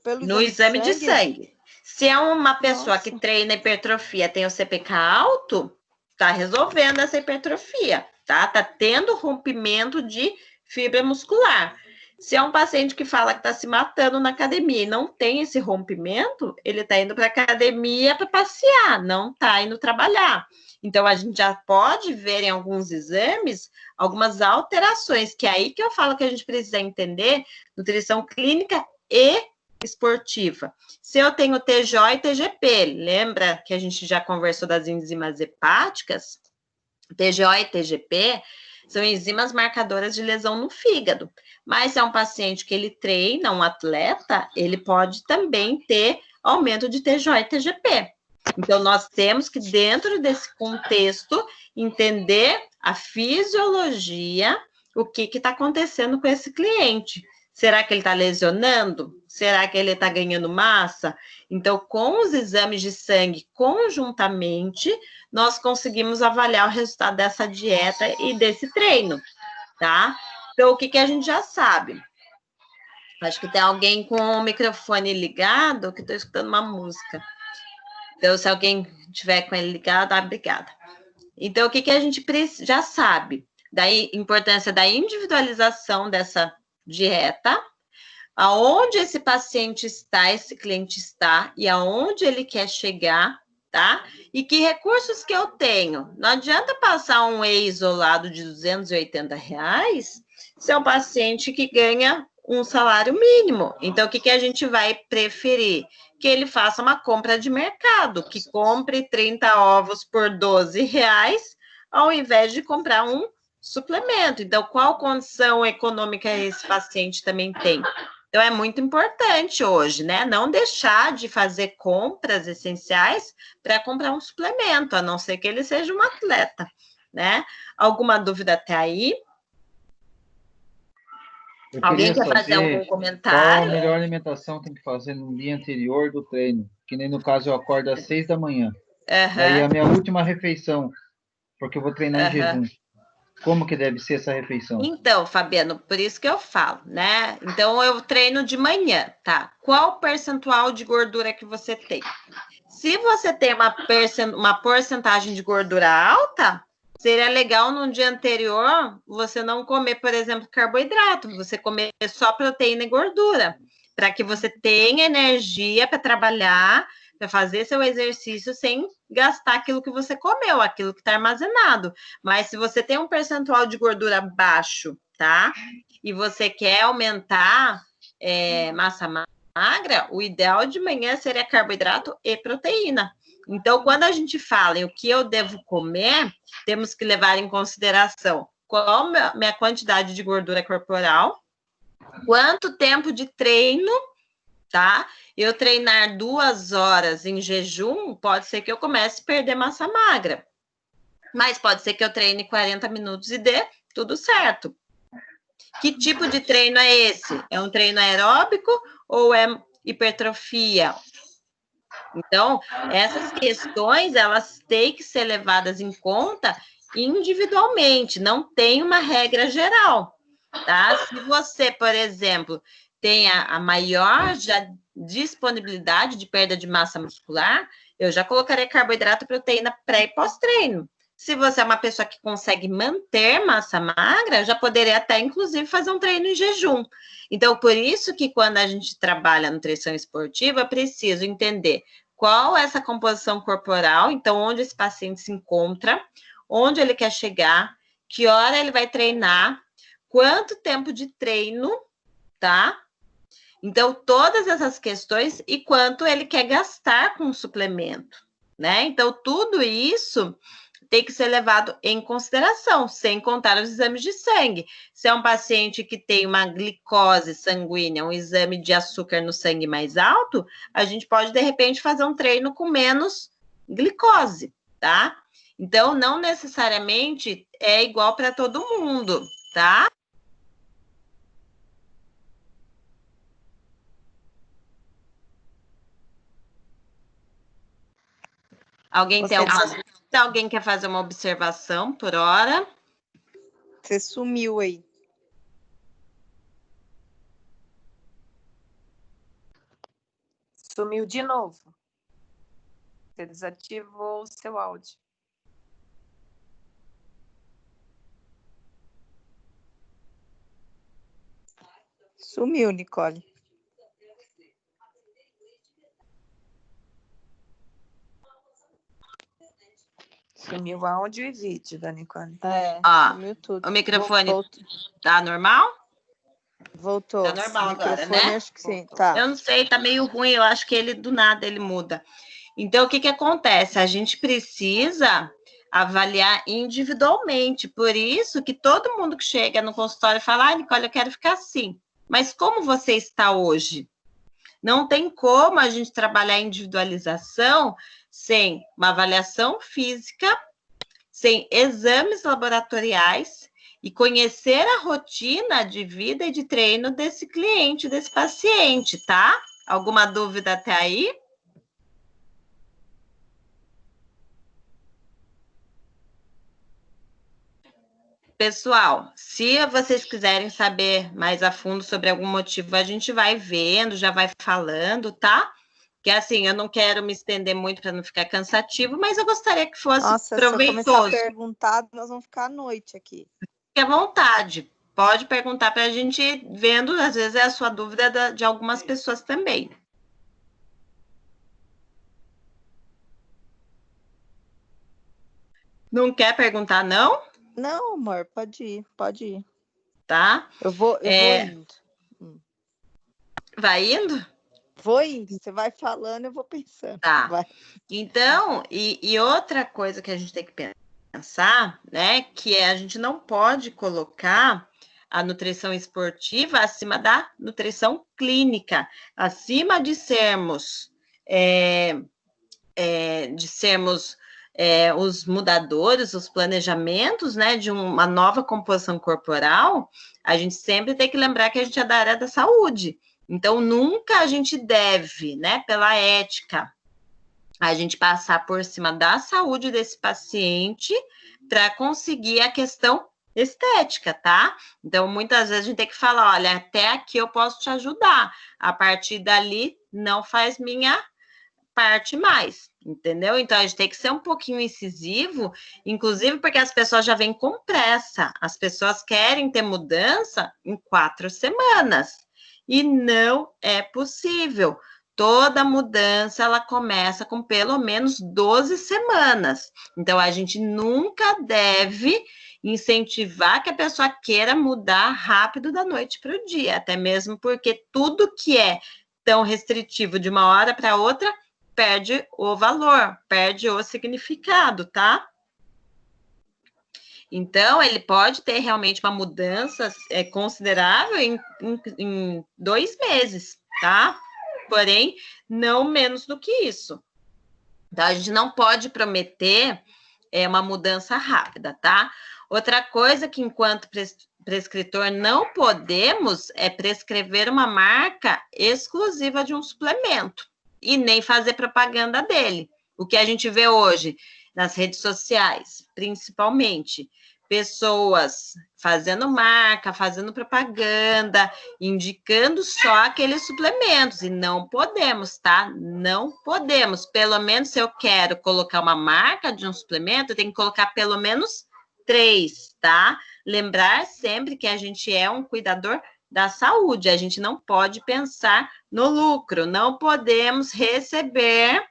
pelo exame de sangue. Se é uma pessoa que treina hipertrofia, tem o CPK alto, tá resolvendo essa hipertrofia, tá? Tá tendo rompimento de fibra muscular. Se é um paciente que fala que está se matando na academia e não tem esse rompimento, ele está indo para a academia para passear, não está indo trabalhar. Então, a gente já pode ver em alguns exames algumas alterações, que é aí que eu falo que a gente precisa entender nutrição clínica e esportiva. Se eu tenho TJO e TGP, lembra que a gente já conversou das enzimas hepáticas? TJO e TGP são enzimas marcadoras de lesão no fígado. Mas se é um paciente que ele treina, um atleta, ele pode também ter aumento de TJO e TGP. Então, nós temos que, dentro desse contexto, entender a fisiologia, o que está acontecendo com esse cliente. Será que ele está lesionando? Será que ele está ganhando massa? Então, com os exames de sangue conjuntamente, nós conseguimos avaliar o resultado dessa dieta e desse treino, tá? Então, o que a gente já sabe? Acho que tem alguém com o microfone ligado, que estou escutando uma música. Então, se alguém tiver com ele ligado, obrigada. Então, o que a gente já sabe? Da importância da individualização dessa dieta, aonde esse paciente está, esse cliente está, e aonde ele quer chegar, tá? E que recursos que eu tenho. Não adianta passar um whey isolado de R$280 se é um paciente que ganha um salário mínimo. Então, o que a gente vai preferir? Que ele faça uma compra de mercado, que compre 30 ovos por R$12, ao invés de comprar um suplemento. Então, qual condição econômica esse paciente também tem? Então, é muito importante hoje, né? Não deixar de fazer compras essenciais para comprar um suplemento, a não ser que ele seja um atleta, né? Alguma dúvida até aí? Alguém quer fazer algum comentário? Qual a melhor alimentação tem que fazer no dia anterior do treino? Que nem no caso eu acordo às 6 da manhã. Daí a minha última refeição, porque eu vou treinar em jejum. Como que deve ser essa refeição? Então, Fabiano, por isso que eu falo, né? Então, eu treino de manhã, tá? Qual o percentual de gordura que você tem? Se você tem uma porcentagem de gordura alta, seria legal no dia anterior você não comer, por exemplo, carboidrato, você comer só proteína e gordura, para que você tenha energia para trabalhar, para fazer seu exercício sem gastar aquilo que você comeu, aquilo que está armazenado. Mas se você tem um percentual de gordura baixo, tá? E você quer aumentar massa magra, o ideal de manhã seria carboidrato e proteína. Então, quando a gente fala em o que eu devo comer, temos que levar em consideração qual a minha quantidade de gordura corporal, quanto tempo de treino, tá? Eu treinar 2 horas em jejum, pode ser que eu comece a perder massa magra. Mas pode ser que eu treine 40 minutos e dê tudo certo. Que tipo de treino é esse? É um treino aeróbico ou é hipertrofia? Então, essas questões, elas têm que ser levadas em conta individualmente, não tem uma regra geral, tá? Se você, por exemplo, tem a maior disponibilidade de perda de massa muscular, eu já colocaria carboidrato e proteína pré e pós-treino. Se você é uma pessoa que consegue manter massa magra, já poderia até, inclusive, fazer um treino em jejum. Então, por isso que quando a gente trabalha nutrição esportiva, é preciso entender qual é essa composição corporal, então, onde esse paciente se encontra, onde ele quer chegar, que hora ele vai treinar, quanto tempo de treino, tá? Então, todas essas questões e quanto ele quer gastar com o suplemento, né? Então, tudo isso tem que ser levado em consideração, sem contar os exames de sangue. Se é um paciente que tem uma glicose sanguínea, um exame de açúcar no sangue mais alto, a gente pode, de repente, fazer um treino com menos glicose, tá? Então, não necessariamente é igual para todo mundo, tá? Alguém tem alguma dúvida? Alguém quer fazer uma observação por hora? Você sumiu aí. Sumiu de novo. Você desativou o seu áudio. Sumiu, Nicole. Sumiu áudio e vídeo da Nicole. Sumiu tudo. O microfone tá normal? Voltou. Tá normal agora, né? Acho que sim, tá. Eu não sei, tá meio ruim, eu acho que ele, do nada, ele muda. Então, o que que acontece? A gente precisa avaliar individualmente, por isso que todo mundo que chega no consultório fala, Nicole, eu quero ficar assim. Mas como você está hoje? Não tem como a gente trabalhar a individualização sem uma avaliação física, sem exames laboratoriais e conhecer a rotina de vida e de treino desse cliente, desse paciente, tá? Alguma dúvida até aí? Pessoal, se vocês quiserem saber mais a fundo sobre algum motivo, a gente vai vendo, já vai falando, tá? Que assim, eu não quero me estender muito para não ficar cansativo, mas eu gostaria que fosse proveitoso. Se eu começar a perguntar, nós vamos ficar à noite aqui. Fique à vontade. Pode perguntar para a gente ir vendo, às vezes é a sua dúvida de algumas pessoas também. Não quer perguntar, não? Não, amor, pode ir. Tá? Eu vou indo. Vai indo? Vou indo, você vai falando, eu vou pensando. Tá. Vai. Então, e outra coisa que a gente tem que pensar, né, que é a gente não pode colocar a nutrição esportiva acima da nutrição clínica, acima de sermos os mudadores, os planejamentos, né, de uma nova composição corporal, a gente sempre tem que lembrar que a gente é da área da saúde. Então, nunca a gente deve, né, pela ética, a gente passar por cima da saúde desse paciente para conseguir a questão estética, tá? Então, muitas vezes a gente tem que falar, olha, até aqui eu posso te ajudar, a partir dali não faz minha parte mais, entendeu? Então, a gente tem que ser um pouquinho incisivo, inclusive porque as pessoas já vêm com pressa, as pessoas querem ter mudança em 4 semanas, e não é possível. Toda mudança, ela começa com pelo menos 12 semanas. Então, a gente nunca deve incentivar que a pessoa queira mudar rápido da noite para o dia, até mesmo porque tudo que é tão restritivo de uma hora para outra perde o valor, perde o significado, tá? Então, ele pode ter realmente uma mudança considerável em 2 meses, tá? porém, não menos do que isso. Então, a gente não pode prometer uma mudança rápida, tá? Outra coisa que, enquanto prescritor, não podemos é prescrever uma marca exclusiva de um suplemento e nem fazer propaganda dele. O que a gente vê hoje nas redes sociais, principalmente, pessoas fazendo marca, fazendo propaganda, indicando só aqueles suplementos, e não podemos, tá? Não podemos. Pelo menos, se eu quero colocar uma marca de um suplemento, eu tenho que colocar pelo menos 3, tá? Lembrar sempre que a gente é um cuidador da saúde, a gente não pode pensar no lucro, não podemos receber,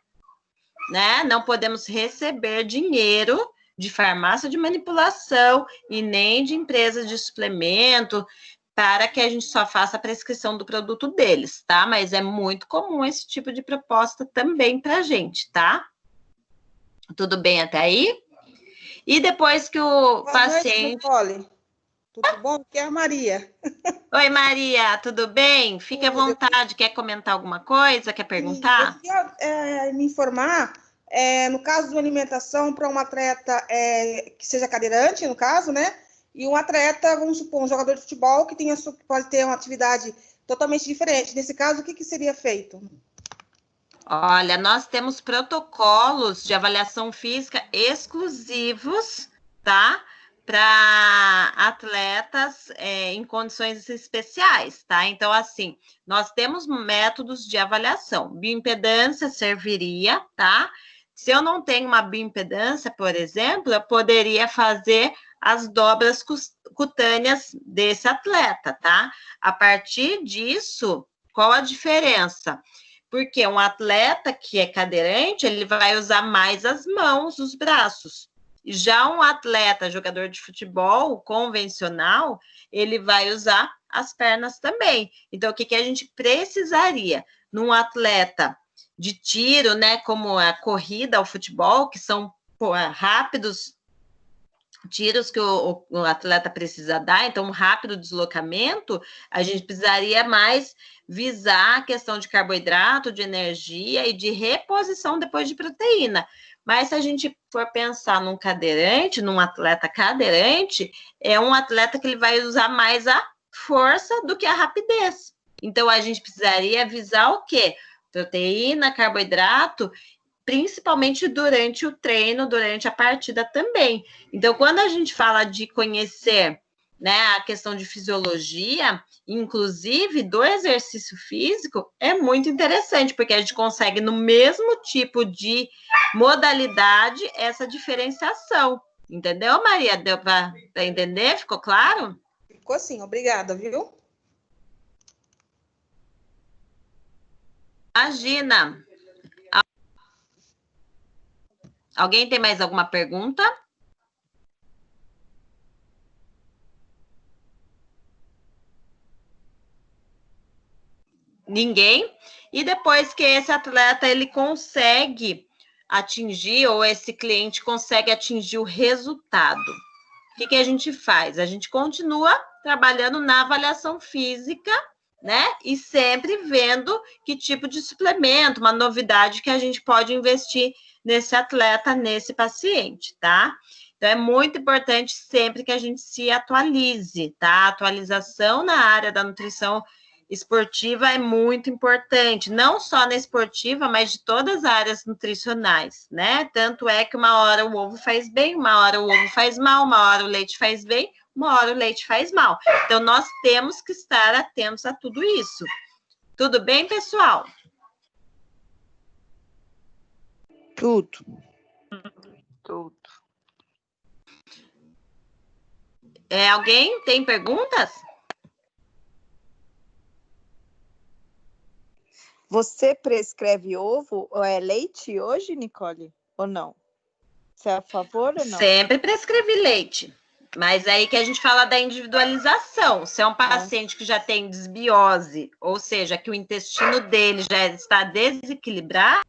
né? Não podemos receber dinheiro de farmácia de manipulação e nem de empresas de suplemento para que a gente só faça a prescrição do produto deles, tá? Mas é muito comum esse tipo de proposta também para a gente, tá? Tudo bem até aí? E depois que o paciente... Boa noite, Nicole. Tudo bom? Aqui é a Maria. Oi, Maria, tudo bem? Fique à vontade. Quer comentar alguma coisa? Quer perguntar? Eu queria me informar, no caso de uma alimentação para um atleta que seja cadeirante, no caso, né? E um atleta, vamos supor, um jogador de futebol que pode ter uma atividade totalmente diferente. Nesse caso, o que seria feito? Olha, nós temos protocolos de avaliação física exclusivos, tá? Para atletas em condições especiais, tá? Então, assim, nós temos métodos de avaliação. Bioimpedância serviria, tá? Se eu não tenho uma bioimpedância, por exemplo, eu poderia fazer as dobras cutâneas desse atleta, tá? A partir disso, qual a diferença? Porque um atleta que é cadeirante, ele vai usar mais as mãos, os braços. Já um atleta, jogador de futebol convencional, ele vai usar as pernas também. Então, o que a gente precisaria? Num atleta de tiro, né, como a corrida, o futebol, que são rápidos tiros que o atleta precisa dar, então um rápido deslocamento, a gente precisaria mais visar a questão de carboidrato, de energia e de reposição depois de proteína. Mas se a gente for pensar num cadeirante, num atleta cadeirante, é um atleta que ele vai usar mais a força do que a rapidez. Então, a gente precisaria visar o quê? Proteína, carboidrato, principalmente durante o treino, durante a partida também. Então, quando a gente fala de conhecer, né, a questão de fisiologia, inclusive do exercício físico, é muito interessante, porque a gente consegue, no mesmo tipo de modalidade, essa diferenciação. Entendeu, Maria? Deu para entender? Ficou claro? Ficou sim, obrigada, viu? Imagina. Alguém tem mais alguma pergunta? Ninguém? E depois que esse atleta ele consegue atingir, ou esse cliente consegue atingir o resultado, o que a gente faz? A gente continua trabalhando na avaliação física, né? E sempre vendo que tipo de suplemento, uma novidade que a gente pode investir nesse atleta, nesse paciente, tá? Então, é muito importante sempre que a gente se atualize, tá? A atualização na área da nutrição esportiva é muito importante, não só na esportiva, mas de todas as áreas nutricionais, né? Tanto é que uma hora o ovo faz bem, uma hora o ovo faz mal, uma hora o leite faz bem, uma hora o leite faz mal. Então, nós temos que estar atentos a tudo isso. Tudo bem, pessoal? Tudo. Alguém tem perguntas? Você prescreve ovo ou leite hoje, Nicole? Ou não? Você é a favor ou não? Sempre prescrevi leite. Mas aí que a gente fala da individualização. Se é um paciente que já tem desbiose, ou seja, que o intestino dele já está desequilibrado,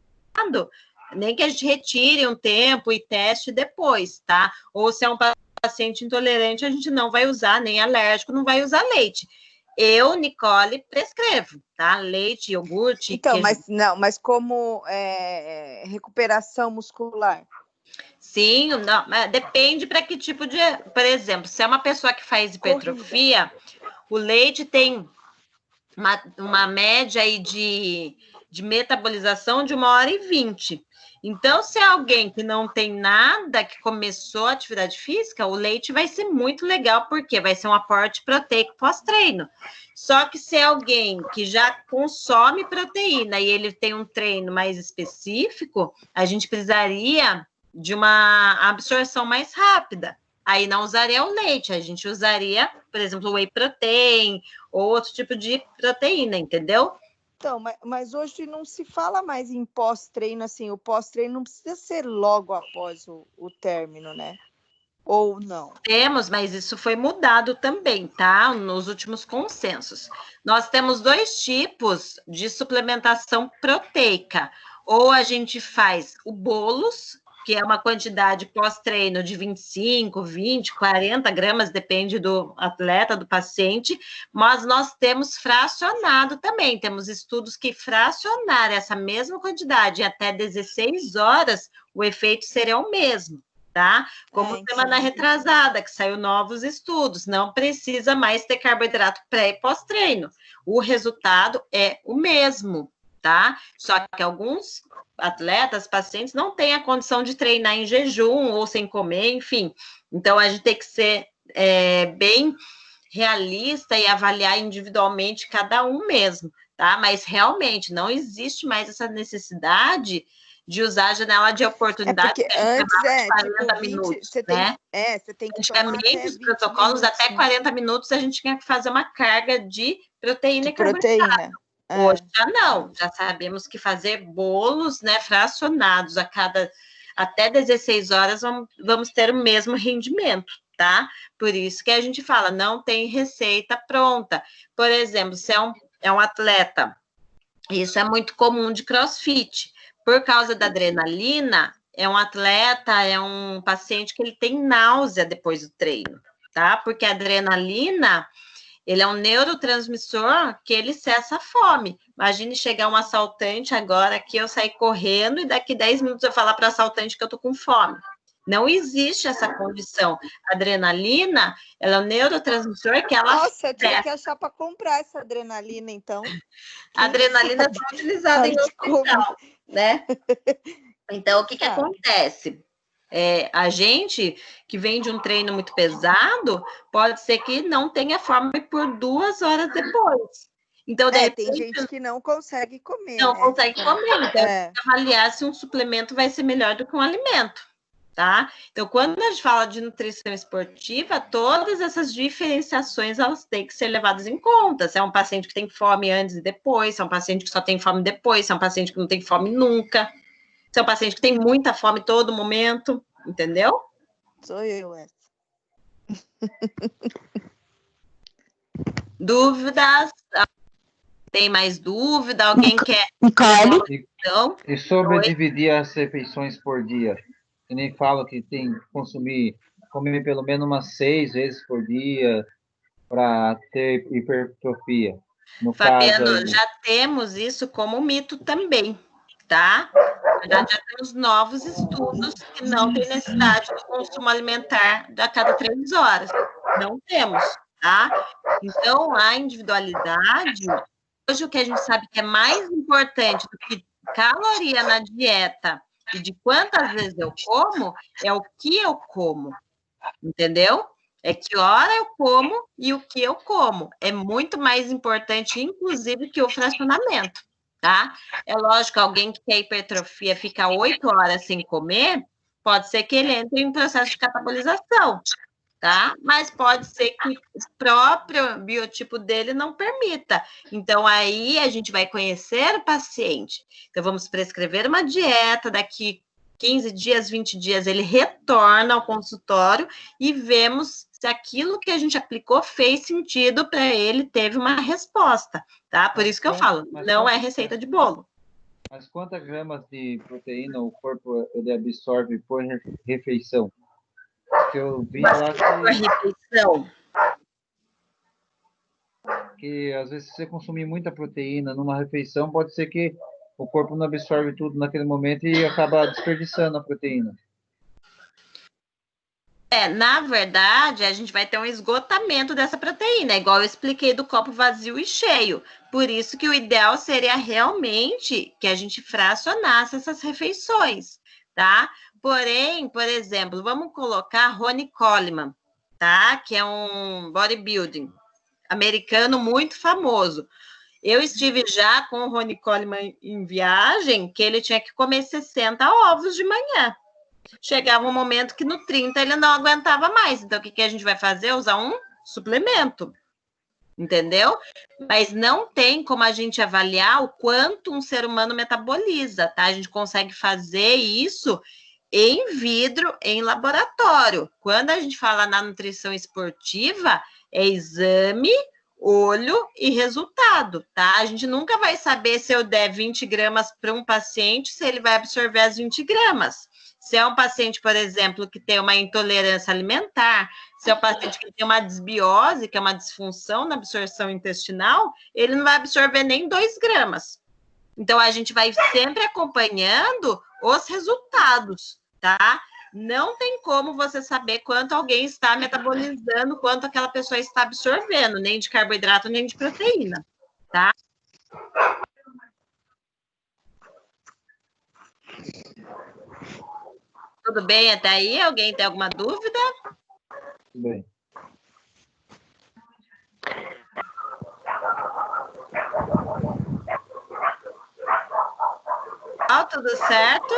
nem que a gente retire um tempo e teste depois, tá? Ou se é um paciente intolerante, a gente não vai usar, nem alérgico, não vai usar leite. eu, Nicole, prescrevo, tá? Leite, iogurte, então, queijo. mas como recuperação muscular? Sim, não, depende para que tipo de... Por exemplo, se é uma pessoa que faz hipertrofia, o leite tem uma média aí de metabolização de 1h20. Então, se é alguém que não tem nada, que começou a atividade física, o leite vai ser muito legal, porque vai ser um aporte proteico pós-treino. Só que se é alguém que já consome proteína e ele tem um treino mais específico, a gente precisaria de uma absorção mais rápida. Aí não usaria o leite, a gente usaria, por exemplo, o whey protein ou outro tipo de proteína, entendeu? Então, mas hoje não se fala mais em pós-treino, assim, o pós-treino não precisa ser logo após o término, né? Ou não? Temos, mas isso foi mudado também, tá? Nos últimos consensos. Nós temos 2 tipos de suplementação proteica. Ou a gente faz o bolos, que é uma quantidade pós-treino de 25, 20, 40 gramas, depende do atleta, do paciente, mas nós temos fracionado também, temos estudos que fracionar essa mesma quantidade em até 16 horas, o efeito seria o mesmo, tá? Como semana retrasada, que saiu novos estudos, não precisa mais ter carboidrato pré e pós-treino, o resultado é o mesmo, tá? Só que alguns atletas, pacientes, não têm a condição de treinar em jejum ou sem comer, enfim. Então, a gente tem que ser bem realista e avaliar individualmente cada um mesmo, tá? Mas, realmente, não existe mais essa necessidade de usar a janela de oportunidade. Porque antes 40 tipo, minutos, você né? Tem que tomar antigamente, os protocolos, minutos, até 40 minutos, a gente tinha que fazer uma carga de proteína e carboidrato. Hoje já não, já sabemos que fazer bolos, né, fracionados até 16 horas, vamos ter o mesmo rendimento, tá? Por isso que a gente fala, não tem receita pronta. Por exemplo, se é um atleta, isso é muito comum de CrossFit, por causa da adrenalina, é um atleta, é um paciente que ele tem náusea depois do treino, tá? Porque a adrenalina, ele é um neurotransmissor que ele cessa a fome. Imagine chegar um assaltante agora aqui, eu sair correndo e daqui 10 minutos eu falar para o assaltante que eu tô com fome. Não existe essa condição. A adrenalina, ela é um neurotransmissor que ela... Nossa, eu tinha que achar para comprar essa adrenalina, então. A adrenalina é só utilizada em hospital, né? Então, o que acontece? A gente que vem de um treino muito pesado, pode ser que não tenha fome por 2 horas depois. Então, de repente, tem gente que não consegue comer. Não consegue comer. Então, tem que avaliar se um suplemento vai ser melhor do que um alimento, tá? Então, quando a gente fala de nutrição esportiva, todas essas diferenciações, elas têm que ser levadas em conta. Se é um paciente que tem fome antes e depois, se é um paciente que só tem fome depois, se é um paciente que não tem fome nunca, se é um paciente que tem muita fome todo momento, entendeu? Sou eu, essa. Dúvidas? Tem mais dúvida? Alguém quer? Então, e sobre dividir as refeições por dia? Que nem falo que tem que comer pelo menos umas 6 vezes por dia para ter hipertrofia. No Fabiano, caso aí, já temos isso como mito também, tá? Já temos novos estudos que não tem necessidade do consumo alimentar a cada 3 horas. Não temos, tá? Então, a individualidade, hoje o que a gente sabe que é mais importante do que caloria na dieta e de quantas vezes eu como, é o que eu como, entendeu? É que hora eu como e o que eu como. É muito mais importante, inclusive, que o fracionamento, tá? É lógico, alguém que tem hipertrofia fica 8 horas sem comer, pode ser que ele entre em processo de catabolização, tá? Mas pode ser que o próprio biotipo dele não permita. Então, aí a gente vai conhecer o paciente. Então, vamos prescrever uma dieta, daqui 15 dias, 20 dias, ele retorna ao consultório e vemos se aquilo que a gente aplicou fez sentido para ele, teve uma resposta, tá? Por isso que eu falo, não é receita de bolo. Mas quantas gramas de proteína o corpo ele absorve por refeição? Porque eu vi lá que... Por refeição. que às vezes se você consumir muita proteína numa refeição, pode ser que o corpo não absorve tudo naquele momento e acaba desperdiçando a proteína. Na verdade, a gente vai ter um esgotamento dessa proteína, igual eu expliquei do copo vazio e cheio. Por isso que o ideal seria realmente que a gente fracionasse essas refeições, tá? Porém, por exemplo, vamos colocar Ronnie Coleman, tá? Que é um bodybuilding americano muito famoso. Eu estive já com o Ronnie Coleman em viagem, que ele tinha que comer 60 ovos de manhã. Chegava um momento que no 30 ele não aguentava mais. Então, o que a gente vai fazer? Usar um suplemento. Entendeu? Mas não tem como a gente avaliar o quanto um ser humano metaboliza, tá? A gente consegue fazer isso em vidro, em laboratório. Quando a gente fala na nutrição esportiva, é exame, olho e resultado, tá? A gente nunca vai saber se eu der 20 gramas para um paciente, se ele vai absorver as 20 gramas. Se é um paciente, por exemplo, que tem uma intolerância alimentar, se é um paciente que tem uma desbiose, que é uma disfunção na absorção intestinal, ele não vai absorver nem 2 gramas. Então, a gente vai sempre acompanhando os resultados, tá? Não tem como você saber quanto alguém está metabolizando, quanto aquela pessoa está absorvendo, nem de carboidrato, nem de proteína, tá? Tudo bem até aí? Alguém tem alguma dúvida? Tudo bem. Tudo certo?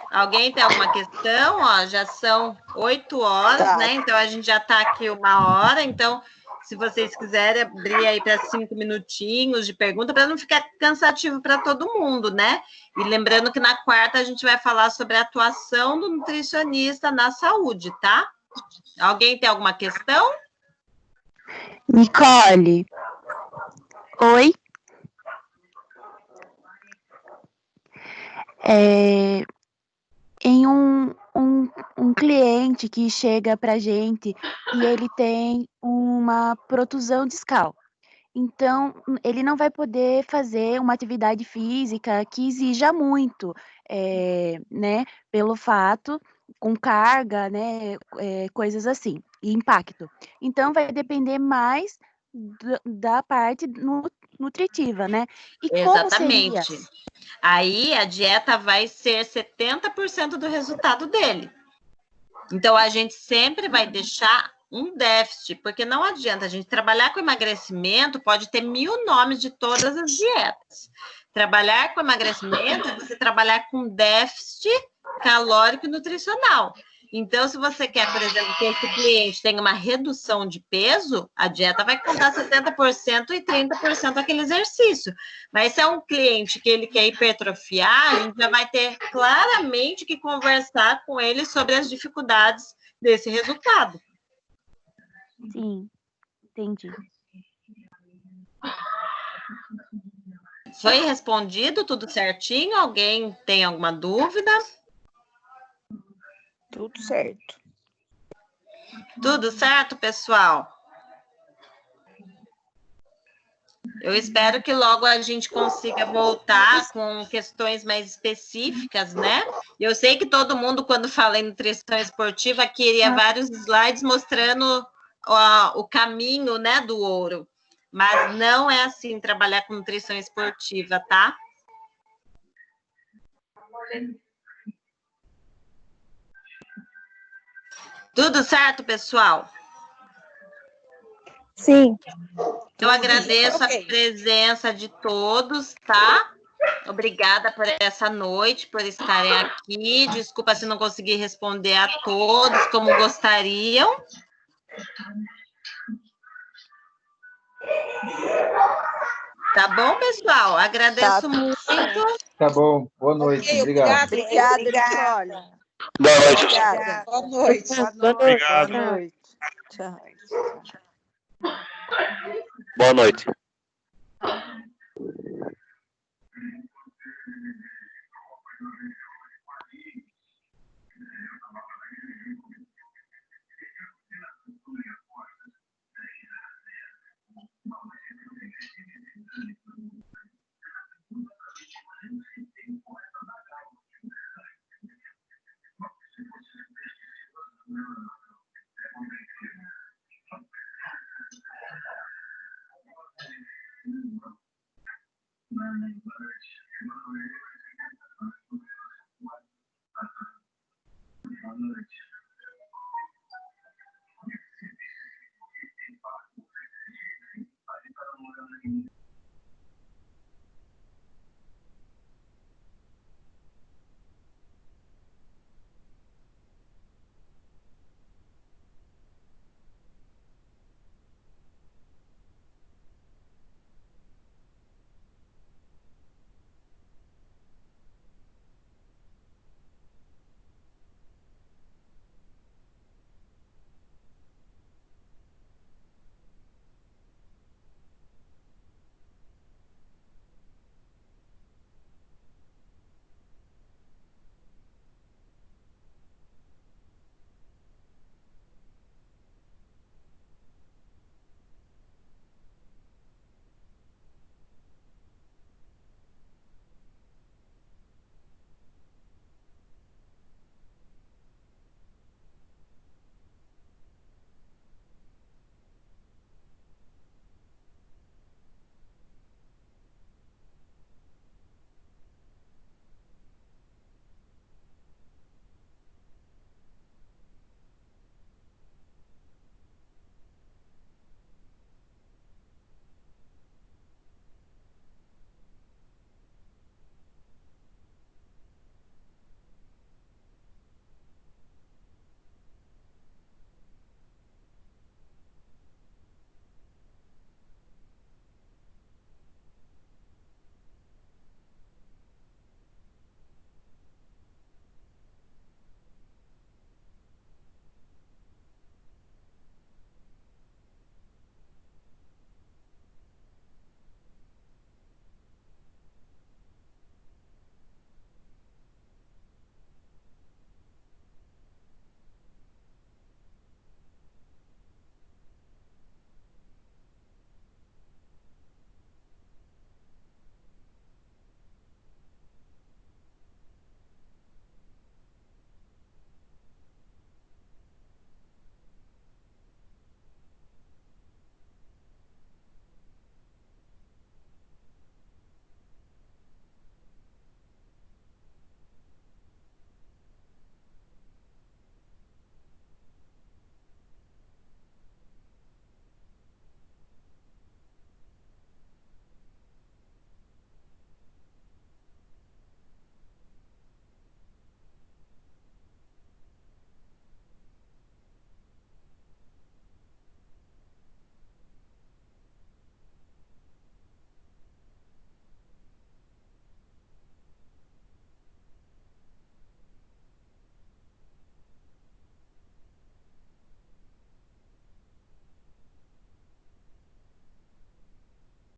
Alguém tem alguma questão? Ó, já são 8 horas, né? Então, a gente já está aqui 1 hora. Então, se vocês quiserem abrir aí para 5 minutinhos de pergunta, para não ficar cansativo para todo mundo, né? E lembrando que na quarta a gente vai falar sobre a atuação do nutricionista na saúde, tá? Alguém tem alguma questão? Nicole. Oi? Em um cliente que chega para a gente e ele tem uma protusão discal. Então, ele não vai poder fazer uma atividade física que exija muito, né, pelo fato, com carga, né, coisas assim, e impacto. Então, vai depender mais da parte nutritiva, né? E Exatamente. Como seria? Aí, a dieta vai ser 70% do resultado dele. Então, a gente sempre vai deixar um déficit, porque não adianta a gente trabalhar com emagrecimento, pode ter 1000 nomes de todas as dietas. Trabalhar com emagrecimento é você trabalhar com déficit calórico e nutricional. Então, se você quer, por exemplo, que esse cliente tenha uma redução de peso, a dieta vai contar 70% e 30% aquele exercício. Mas se é um cliente que ele quer hipertrofiar, a gente já vai ter claramente que conversar com ele sobre as dificuldades desse resultado. Sim, entendi. Foi respondido tudo certinho? Alguém tem alguma dúvida? Tudo certo. Tudo certo, pessoal? Eu espero que logo a gente consiga voltar com questões mais específicas, né? Eu sei que todo mundo, quando fala em nutrição esportiva, queria vários slides mostrando o caminho, né, do ouro. Mas não é assim trabalhar com nutrição esportiva, tá? Tudo certo, pessoal? Sim. Eu agradeço a presença de todos, tá? Obrigada por essa noite, por estarem aqui. Desculpa se não consegui responder a todos como gostariam. Tá bom, pessoal? Agradeço muito. Tá bom. Boa noite. Okay, obrigado. Obrigada, Nicole. Boa noite. Obrigada. Boa noite. Obrigado. Boa noite. Tchau. Boa noite.